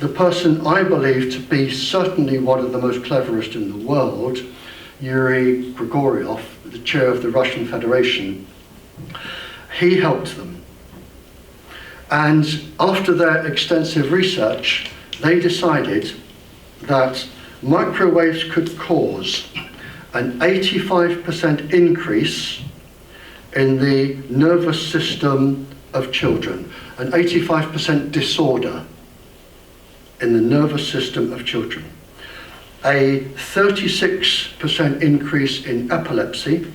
the person I believe to be certainly one of the most cleverest in the world, Yuri Grigoriev, the chair of the Russian Federation. He helped them. And after their extensive research, they decided that microwaves could cause an 85% increase in the nervous system of children, an 85% disorder in the nervous system of children, a 36% increase in epilepsy,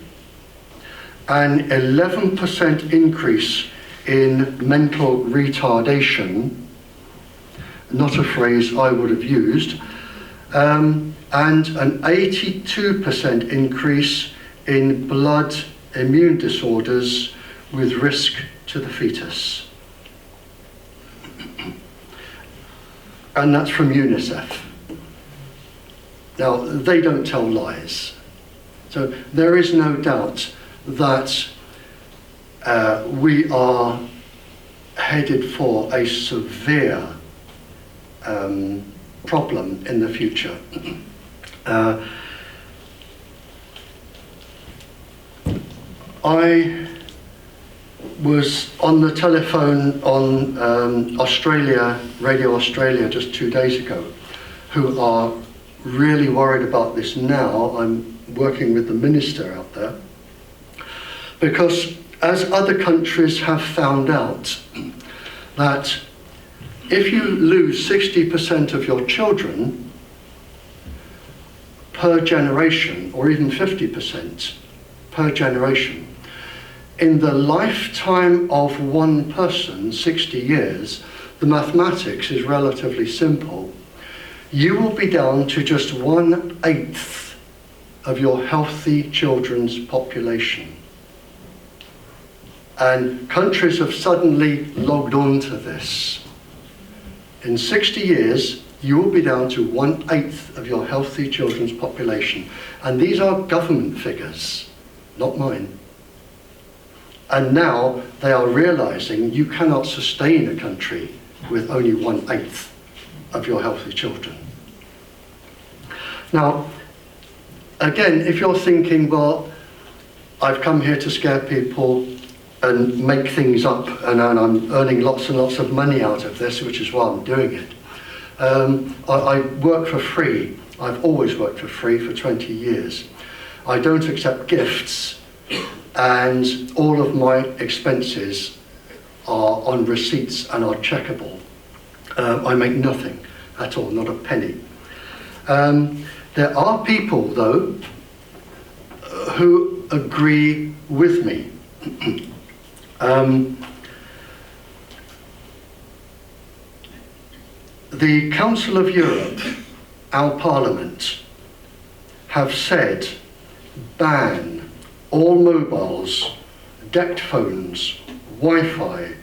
an 11% increase in mental retardation, not a phrase I would have used, and an 82% increase in blood immune disorders with risk to the fetus. And that's from UNICEF. Now, they don't tell lies. So there is no doubt that we are headed for a severe problem in the future. I was on the telephone on Australia, Radio Australia, just 2 days ago, who are really worried about this now. I'm working with the minister out there, because as other countries have found out that if you lose 60% of your children per generation, or even 50% per generation, in the lifetime of one person, 60 years, the mathematics is relatively simple. You will be down to just 1/8 of your healthy children's population. And countries have suddenly logged on to this. In 60 years, you will be down to 1/8 of your healthy children's population. And these are government figures, not mine. And now they are realizing you cannot sustain a country with only 1/8 of your healthy children. Now, again, if you're thinking, well, I've come here to scare people and make things up, and I'm earning lots and lots of money out of this, which is why I'm doing it. I work for free. I've always worked for free for 20 years. I don't accept gifts, and all of my expenses are on receipts and are checkable. I make nothing at all, not a penny. There are people, though, who agree with me. The Council of Europe, our Parliament, have said ban all mobiles, DECT phones, Wi-Fi,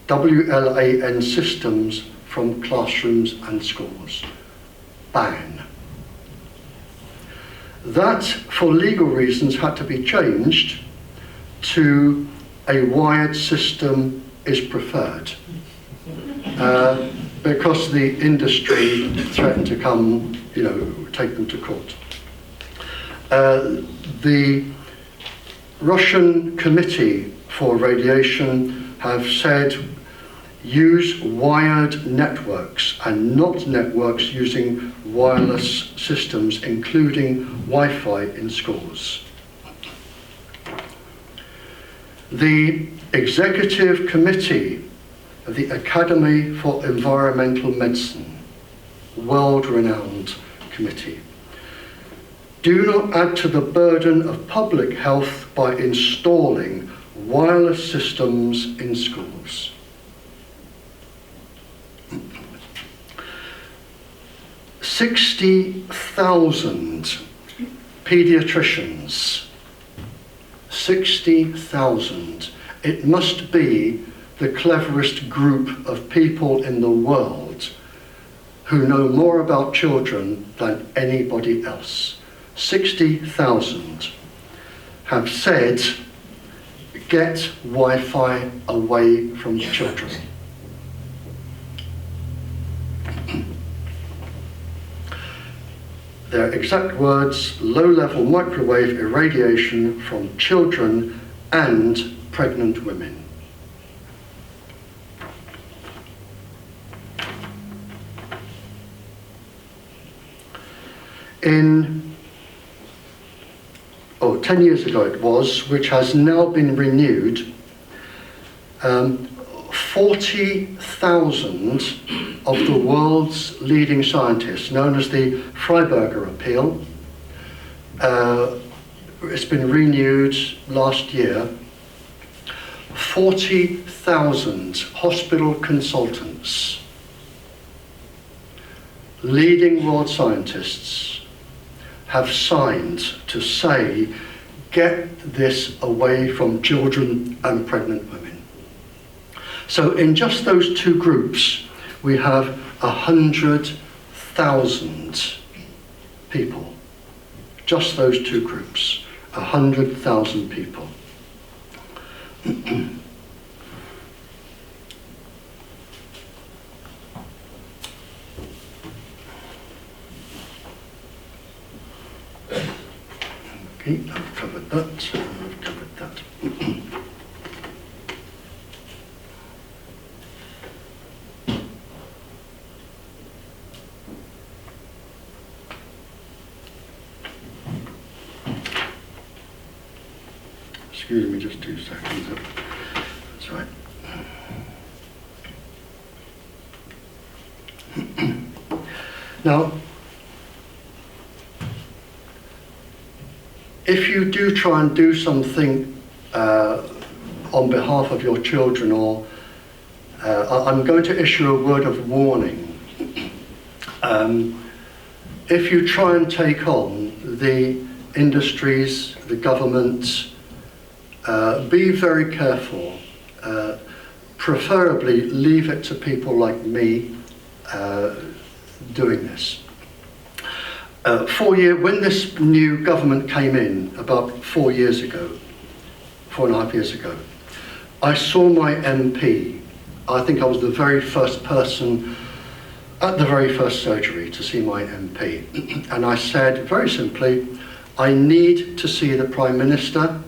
WLAN systems from classrooms and schools. Ban. That, for legal reasons, had to be changed to a wired system is preferred. Because the industry threatened to come, take them to court. The Russian Committee for Radiation have said use wired networks and not networks using wireless systems, including Wi-Fi in schools. The Executive Committee of the Academy for Environmental Medicine, world-renowned committee, do not add to the burden of public health by installing wireless systems in schools. 60,000 paediatricians. 60,000. It must be the cleverest group of people in the world who know more about children than anybody else. 60,000 have said, get Wi-Fi away from children. Their exact words, low-level microwave irradiation from children and pregnant women. In 10 years ago it was, which has now been renewed, 40,000 of the world's leading scientists, known as the Freiberger Appeal, it's been renewed last year. 40,000 hospital consultants, leading world scientists, have signed to say, get this away from children and pregnant women. So in just those two groups, we have 100,000 people. Just those two groups, 100,000 people. Okay, I've covered that, I've covered that. Excuse me just 2 seconds. That's right. Now, if you do try and do something on behalf of your children, or I'm going to issue a word of warning. If you try and take on the industries, the government, be very careful. Preferably leave it to people like me doing this. When this new government came in about 4 years ago, 4.5 years ago, I saw my MP. I think I was the very first person at the very first surgery to see my MP. And I said, very simply, I need to see the Prime Minister.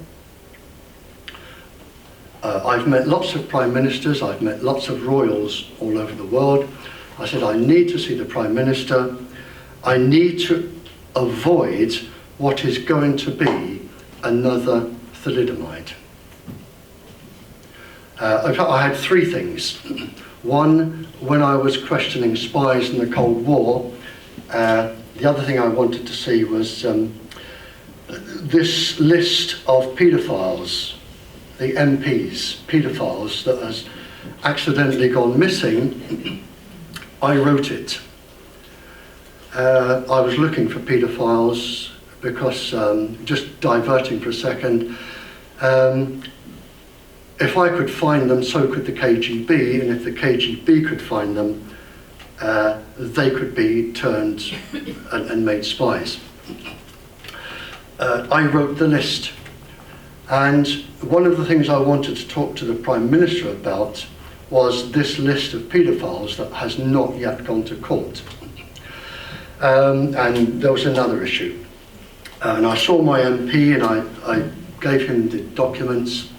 I've met lots of Prime Ministers, I've met lots of royals all over the world. I said, I need to see the Prime Minister. I need to avoid what is going to be another thalidomide. In fact, I had three things. One, when I was questioning spies in the Cold War, the other thing I wanted to see was this list of paedophiles, the MPs, paedophiles that has accidentally gone missing. I wrote it. I was looking for paedophiles because, just diverting for a second, if I could find them, so could the KGB, and if the KGB could find them, they could be turned and made spies. I wrote the list, and one of the things I wanted to talk to the Prime Minister about was this list of paedophiles that has not yet gone to court. And there was another issue. And I saw my MP and I gave him the documents.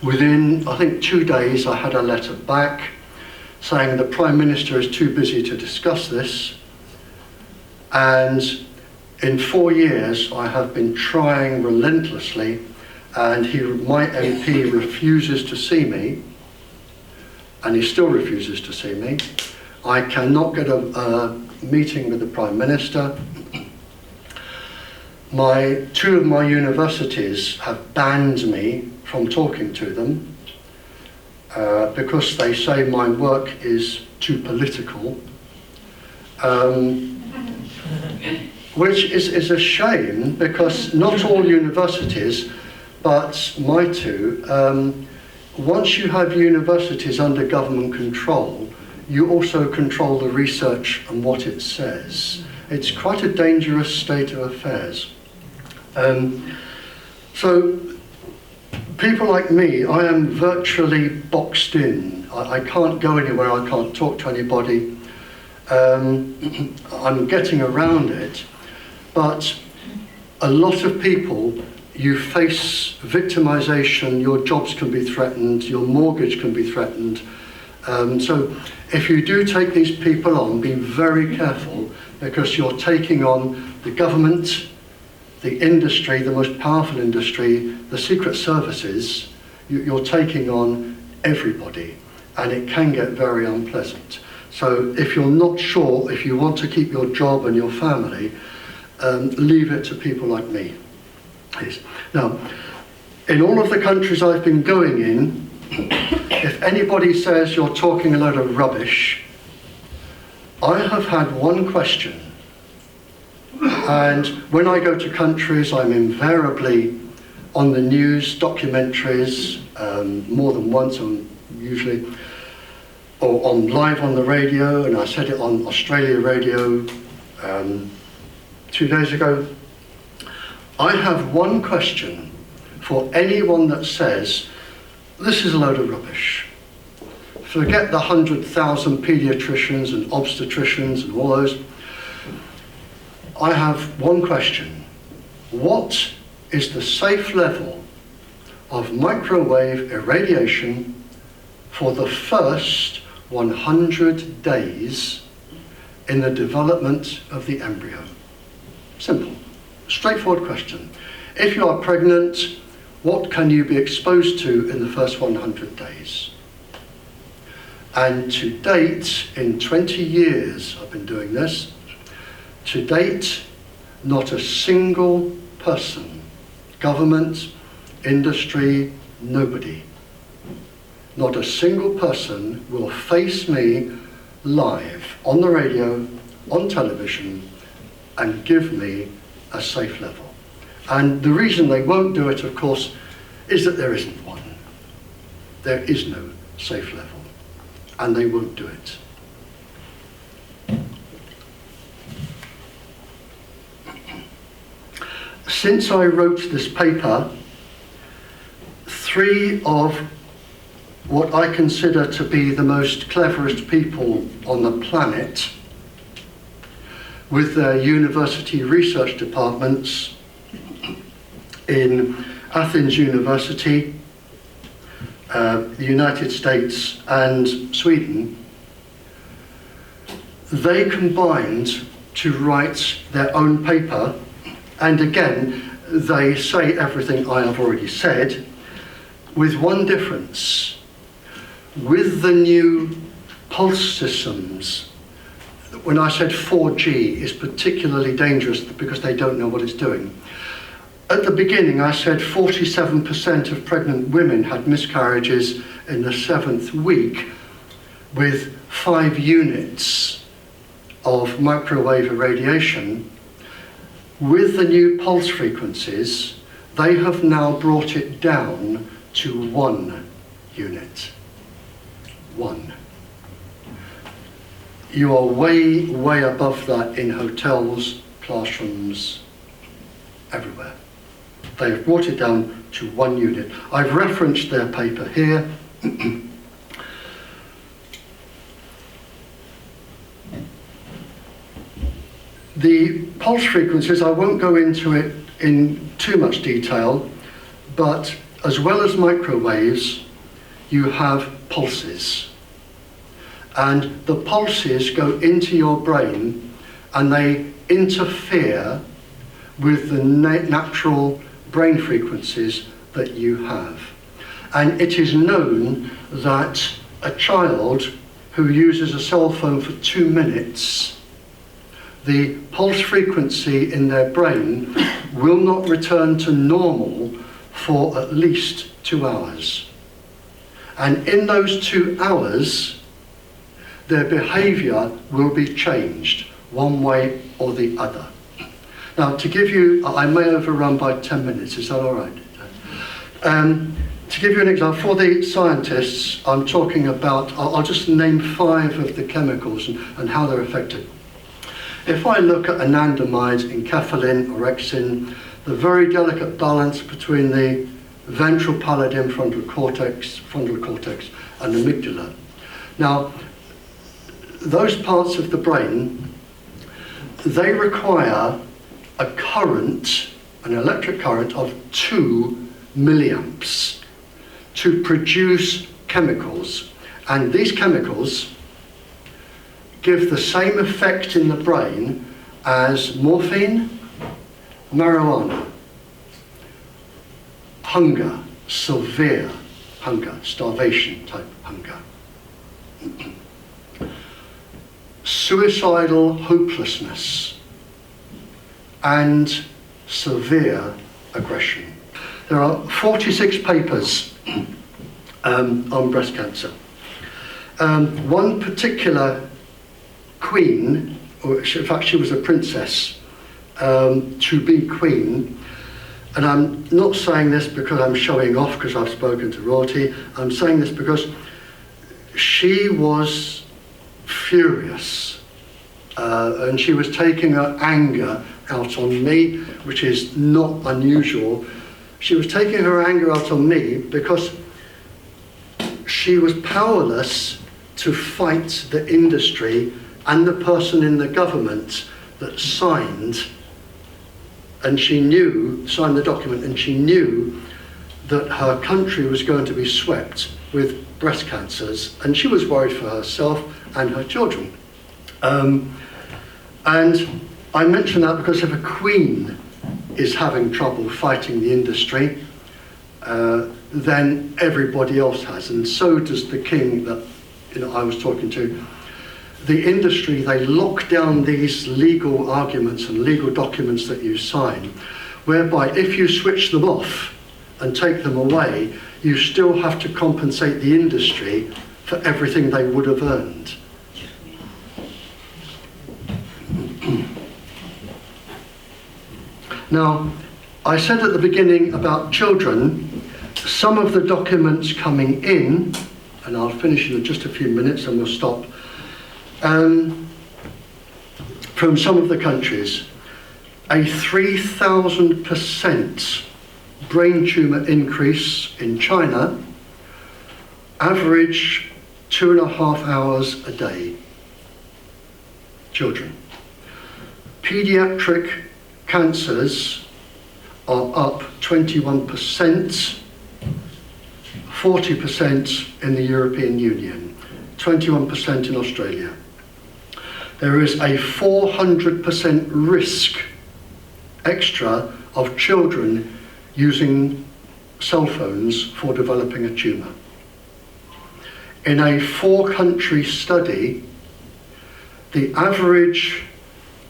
Within, I think, 2 days, I had a letter back saying the Prime Minister is too busy to discuss this. And in 4 years, I have been trying relentlessly, and my MP refuses to see me, and he still refuses to see me. I cannot get a meeting with the Prime Minister. Two of my universities have banned me from talking to them because they say my work is too political, which is a shame, because not all universities, but my two, once you have universities under government control, you also control the research and what it says. It's quite a dangerous state of affairs. So people like me, I am virtually boxed in. I can't go anywhere, I can't talk to anybody. I'm getting around it, but a lot of people, you face victimization, your jobs can be threatened, your mortgage can be threatened. So if you do take these people on, be very careful, because you're taking on the government, the industry, the most powerful industry, the secret services. You're taking on everybody, and it can get very unpleasant. So if you're not sure, if you want to keep your job and your family, leave it to people like me. Please. Now, in all of the countries I've been going in, if anybody says you're talking a load of rubbish, I have had one question. And when I go to countries, I'm invariably on the news, documentaries, more than once, usually, or live on the radio, and I said it on Australia radio 2 days ago. I have one question for anyone that says, this is a load of rubbish. Forget the 100,000 paediatricians and obstetricians and all those. I have one question. What is the safe level of microwave irradiation for the first 100 days in the development of the embryo? Simple, straightforward question. If you are pregnant, what can you be exposed to in the first 100 days? And to date, in 20 years I've been doing this, to date, not a single person, government, industry, nobody, not a single person will face me live on the radio, on television, and give me a safe level. And the reason they won't do it, of course, is that there isn't one. There is no safe level, and they won't do it. Since I wrote this paper, three of what I consider to be the most cleverest people on the planet, with their university research departments in Athens University, the United States and Sweden, they combined to write their own paper, and again they say everything I have already said, with one difference. With the new pulse systems, when I said 4G is particularly dangerous because they don't know what it's doing. At the beginning I said 47% of pregnant women had miscarriages in the 7th week with 5 units of microwave irradiation. With the new pulse frequencies, they have now brought it down to 1 unit. 1. You are way, way above that in hotels, classrooms, everywhere. They have brought it down to 1 unit. I've referenced their paper here. The pulse frequencies, I won't go into it in too much detail, but as well as microwaves, you have pulses. And the pulses go into your brain and they interfere with the natural brain frequencies that you have. And it is known that a child who uses a cell phone for 2 minutes, the pulse frequency in their brain will not return to normal for at least 2 hours. And in those 2 hours, their behaviour will be changed one way or the other. Now, to give you, I may overrun by 10 minutes, is that all right? To give you an example, for the scientists, I'm talking about, I'll just name 5 of the chemicals and how they're affected. If I look at anandamide, enkephalin, orexin, the very delicate balance between the ventral pallidum, frontal cortex, and amygdala. Now, those parts of the brain, they require a current, an electric current of 2 milliamps to produce chemicals. And these chemicals give the same effect in the brain as morphine, marijuana, hunger, severe hunger, starvation type hunger, suicidal hopelessness, and severe aggression. There are 46 papers on breast cancer. One particular queen, or in fact she was a princess, to be queen, and I'm not saying this because I'm showing off because I've spoken to royalty, I'm saying this because she was furious, and she was taking her anger out on me, which is not unusual. She was taking her anger out on me because she was powerless to fight the industry and the person in the government that signed the document, and she knew that her country was going to be swept with breast cancers, and she was worried for herself and her children. And I mention that because if a queen is having trouble fighting the industry, then everybody else has, and so does the king that I was talking to. The industry, they lock down these legal arguments and legal documents that you sign, whereby if you switch them off and take them away, you still have to compensate the industry for everything they would have earned. Now, I said at the beginning about children, some of the documents coming in, and I'll finish in just a few minutes and we'll stop, from some of the countries, a 3,000% brain tumour increase in China average 2.5 hours a day. Children. Pediatric cancers are up 21%, 40% in the European Union, 21% in Australia. There is a 400% risk extra of children using cell phones for developing a tumour. In a 4-country study, the average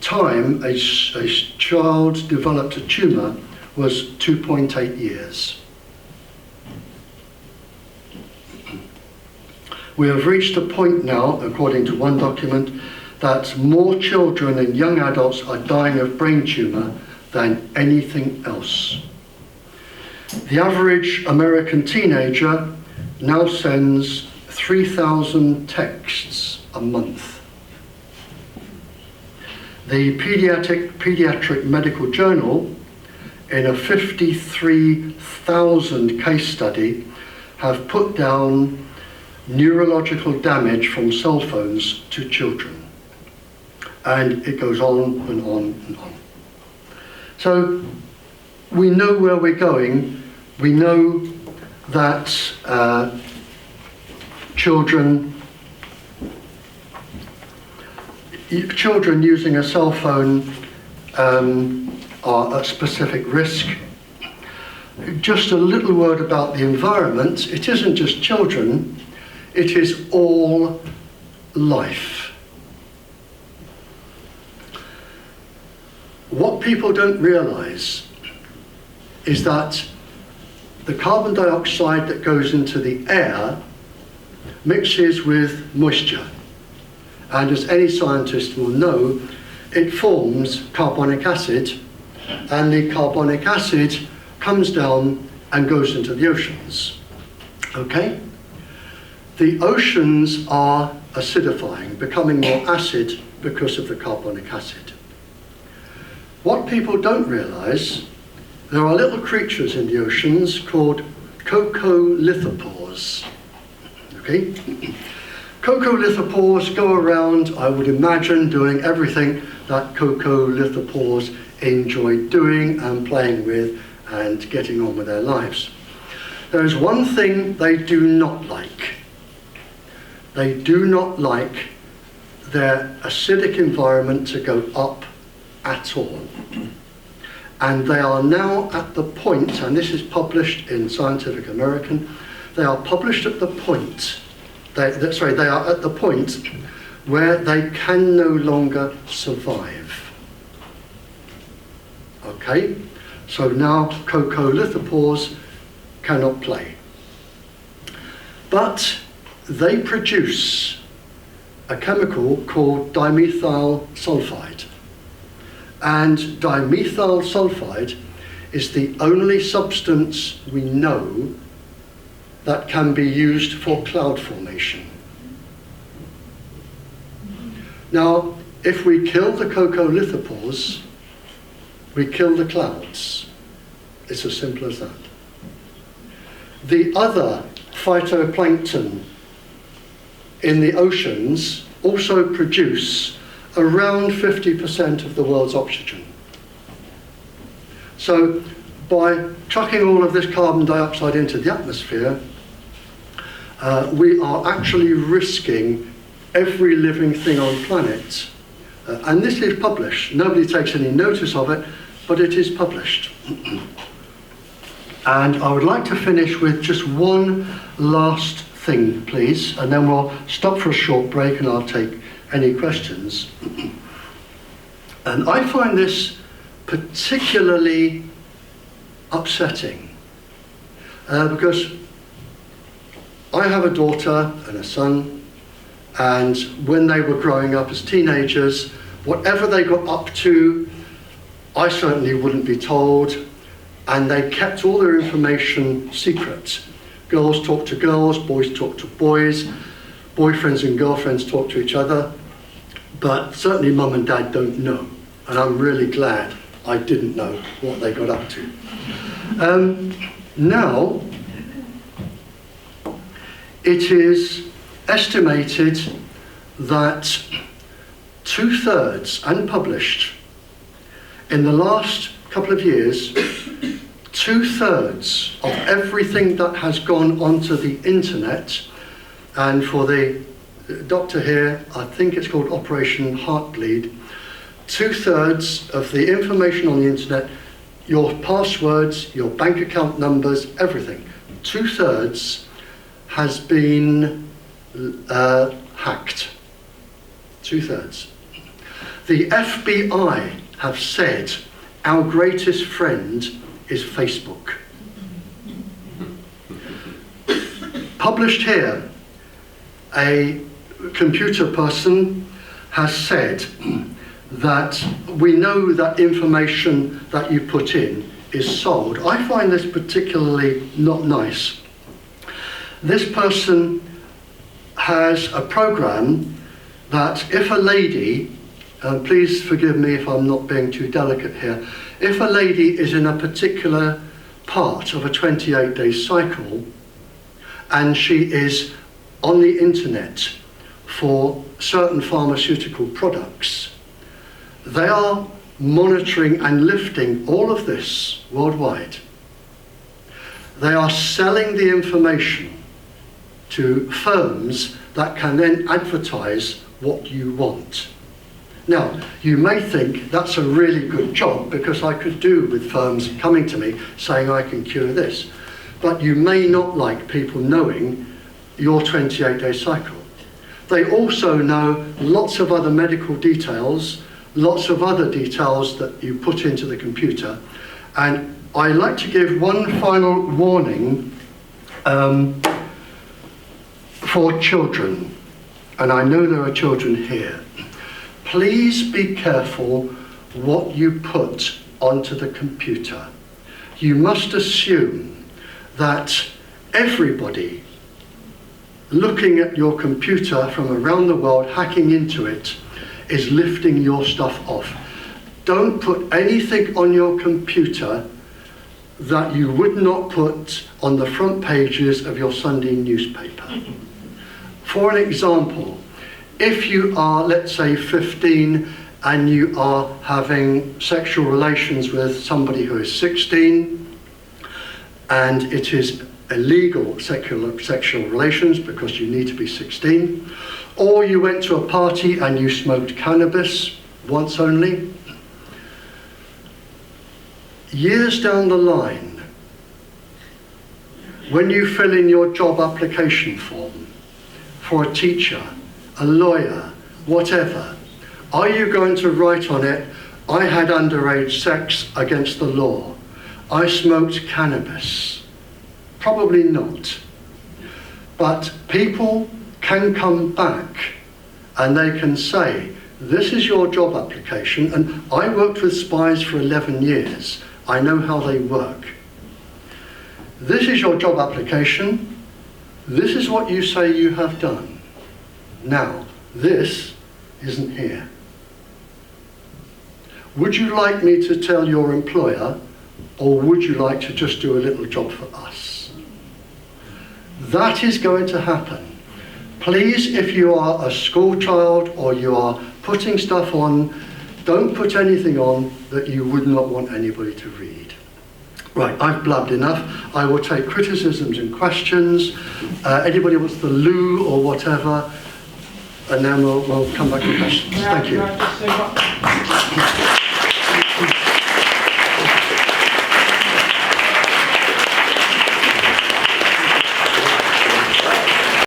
time a child developed a tumour was 2.8 years. We have reached a point now, according to one document, that more children and young adults are dying of brain tumour than anything else. The average American teenager now sends 3,000 texts a month. The Pediatric Medical Journal, in a 53,000 case study, have put down neurological damage from cell phones to children. And it goes on and on and on. So we know where we're going. We know that children using a cell phone are at specific risk. Just a little word about the environment. It isn't just children, it is all life. What people don't realise is that the carbon dioxide that goes into the air mixes with moisture. And as any scientist will know, it forms carbonic acid, and the carbonic acid comes down and goes into the oceans. Okay? The oceans are acidifying, becoming more acid because of the carbonic acid. What people don't realise, there are little creatures in the oceans called coccolithophores. Okay? Coccolithophores go around, I would imagine, doing everything that coccolithophores enjoy doing and playing with and getting on with their lives. There is one thing they do not like. They do not like their acidic environment to go up at all. And they are now at the point, and this is published in Scientific American, they are published at the point, they are at the point where they can no longer survive. Okay? So now coccolithophores cannot play. But they produce a chemical called dimethyl sulfide. And dimethyl sulfide is the only substance we know that can be used for cloud formation. Now, if we kill the coccolithophores, we kill the clouds. It's as simple as that. The other phytoplankton in the oceans also produce around 50% of the world's oxygen. So by chucking all of this carbon dioxide into the atmosphere, we are actually risking every living thing on planet. And this is published. Nobody takes any notice of it, but it is published. And I would like to finish with just one last thing, please, and then we'll stop for a short break and I'll take any questions. And I find this particularly upsetting because I have a daughter and a son, and when they were growing up as teenagers, whatever they got up to, I certainly wouldn't be told, and they kept all their information secret. Girls talk to girls, boys talk to boys, boyfriends and girlfriends talk to each other, but certainly mum and dad don't know, and I'm really glad I didn't know what they got up to. Now, it is estimated that 2/3, unpublished, in the last couple of years, 2/3 of everything that has gone onto the internet, and for the doctor here, I think it's called Operation Heartbleed, 2/3 of the information on the internet, your passwords, your bank account numbers, everything, 2/3 has been hacked. 2/3. The FBI have said our greatest friend is Facebook. Published here, a computer person has said that we know that information that you put in is sold. I find this particularly not nice. This person has a program that if a lady, and please forgive me if I'm not being too delicate here, if a lady is in a particular part of a 28-day cycle and she is on the internet for certain pharmaceutical products, they are monitoring and lifting all of this worldwide. They are selling the information to firms that can then advertise what you want. Now, you may think that's a really good job because I could do with firms coming to me saying I can cure this. But you may not like people knowing your 28-day cycle. They also know lots of other medical details, lots of other details that you put into the computer. And I like to give one final warning for children. And I know there are children here. Please be careful what you put onto the computer. You must assume that everybody looking at your computer from around the world, hacking into it, is lifting your stuff off. Don't put anything on your computer that you would not put on the front pages of your Sunday newspaper. For an example, if you are, let's say, 15 and you are having sexual relations with somebody who is 16, and it is illegal sexual relations because you need to be 16, or you went to a party and you smoked cannabis once only, years down the line, when you fill in your job application form for a teacher, a lawyer, whatever, are you going to write on it, I had underage sex against the law, I smoked cannabis? Probably not. But people can come back and they can say, this is your job application, and I worked with spies for 11 years. I know how they work. This is your job application. This is what you say you have done. Now, this isn't here. Would you like me to tell your employer, or would you like to just do a little job for us? That is going to happen. Please, if you are a school child or you are putting stuff on, don't put anything on that you would not want anybody to read. Right, I've blabbed enough. I will take criticisms and questions. Anybody wants the loo or whatever, and then we'll come back to questions. Thank you.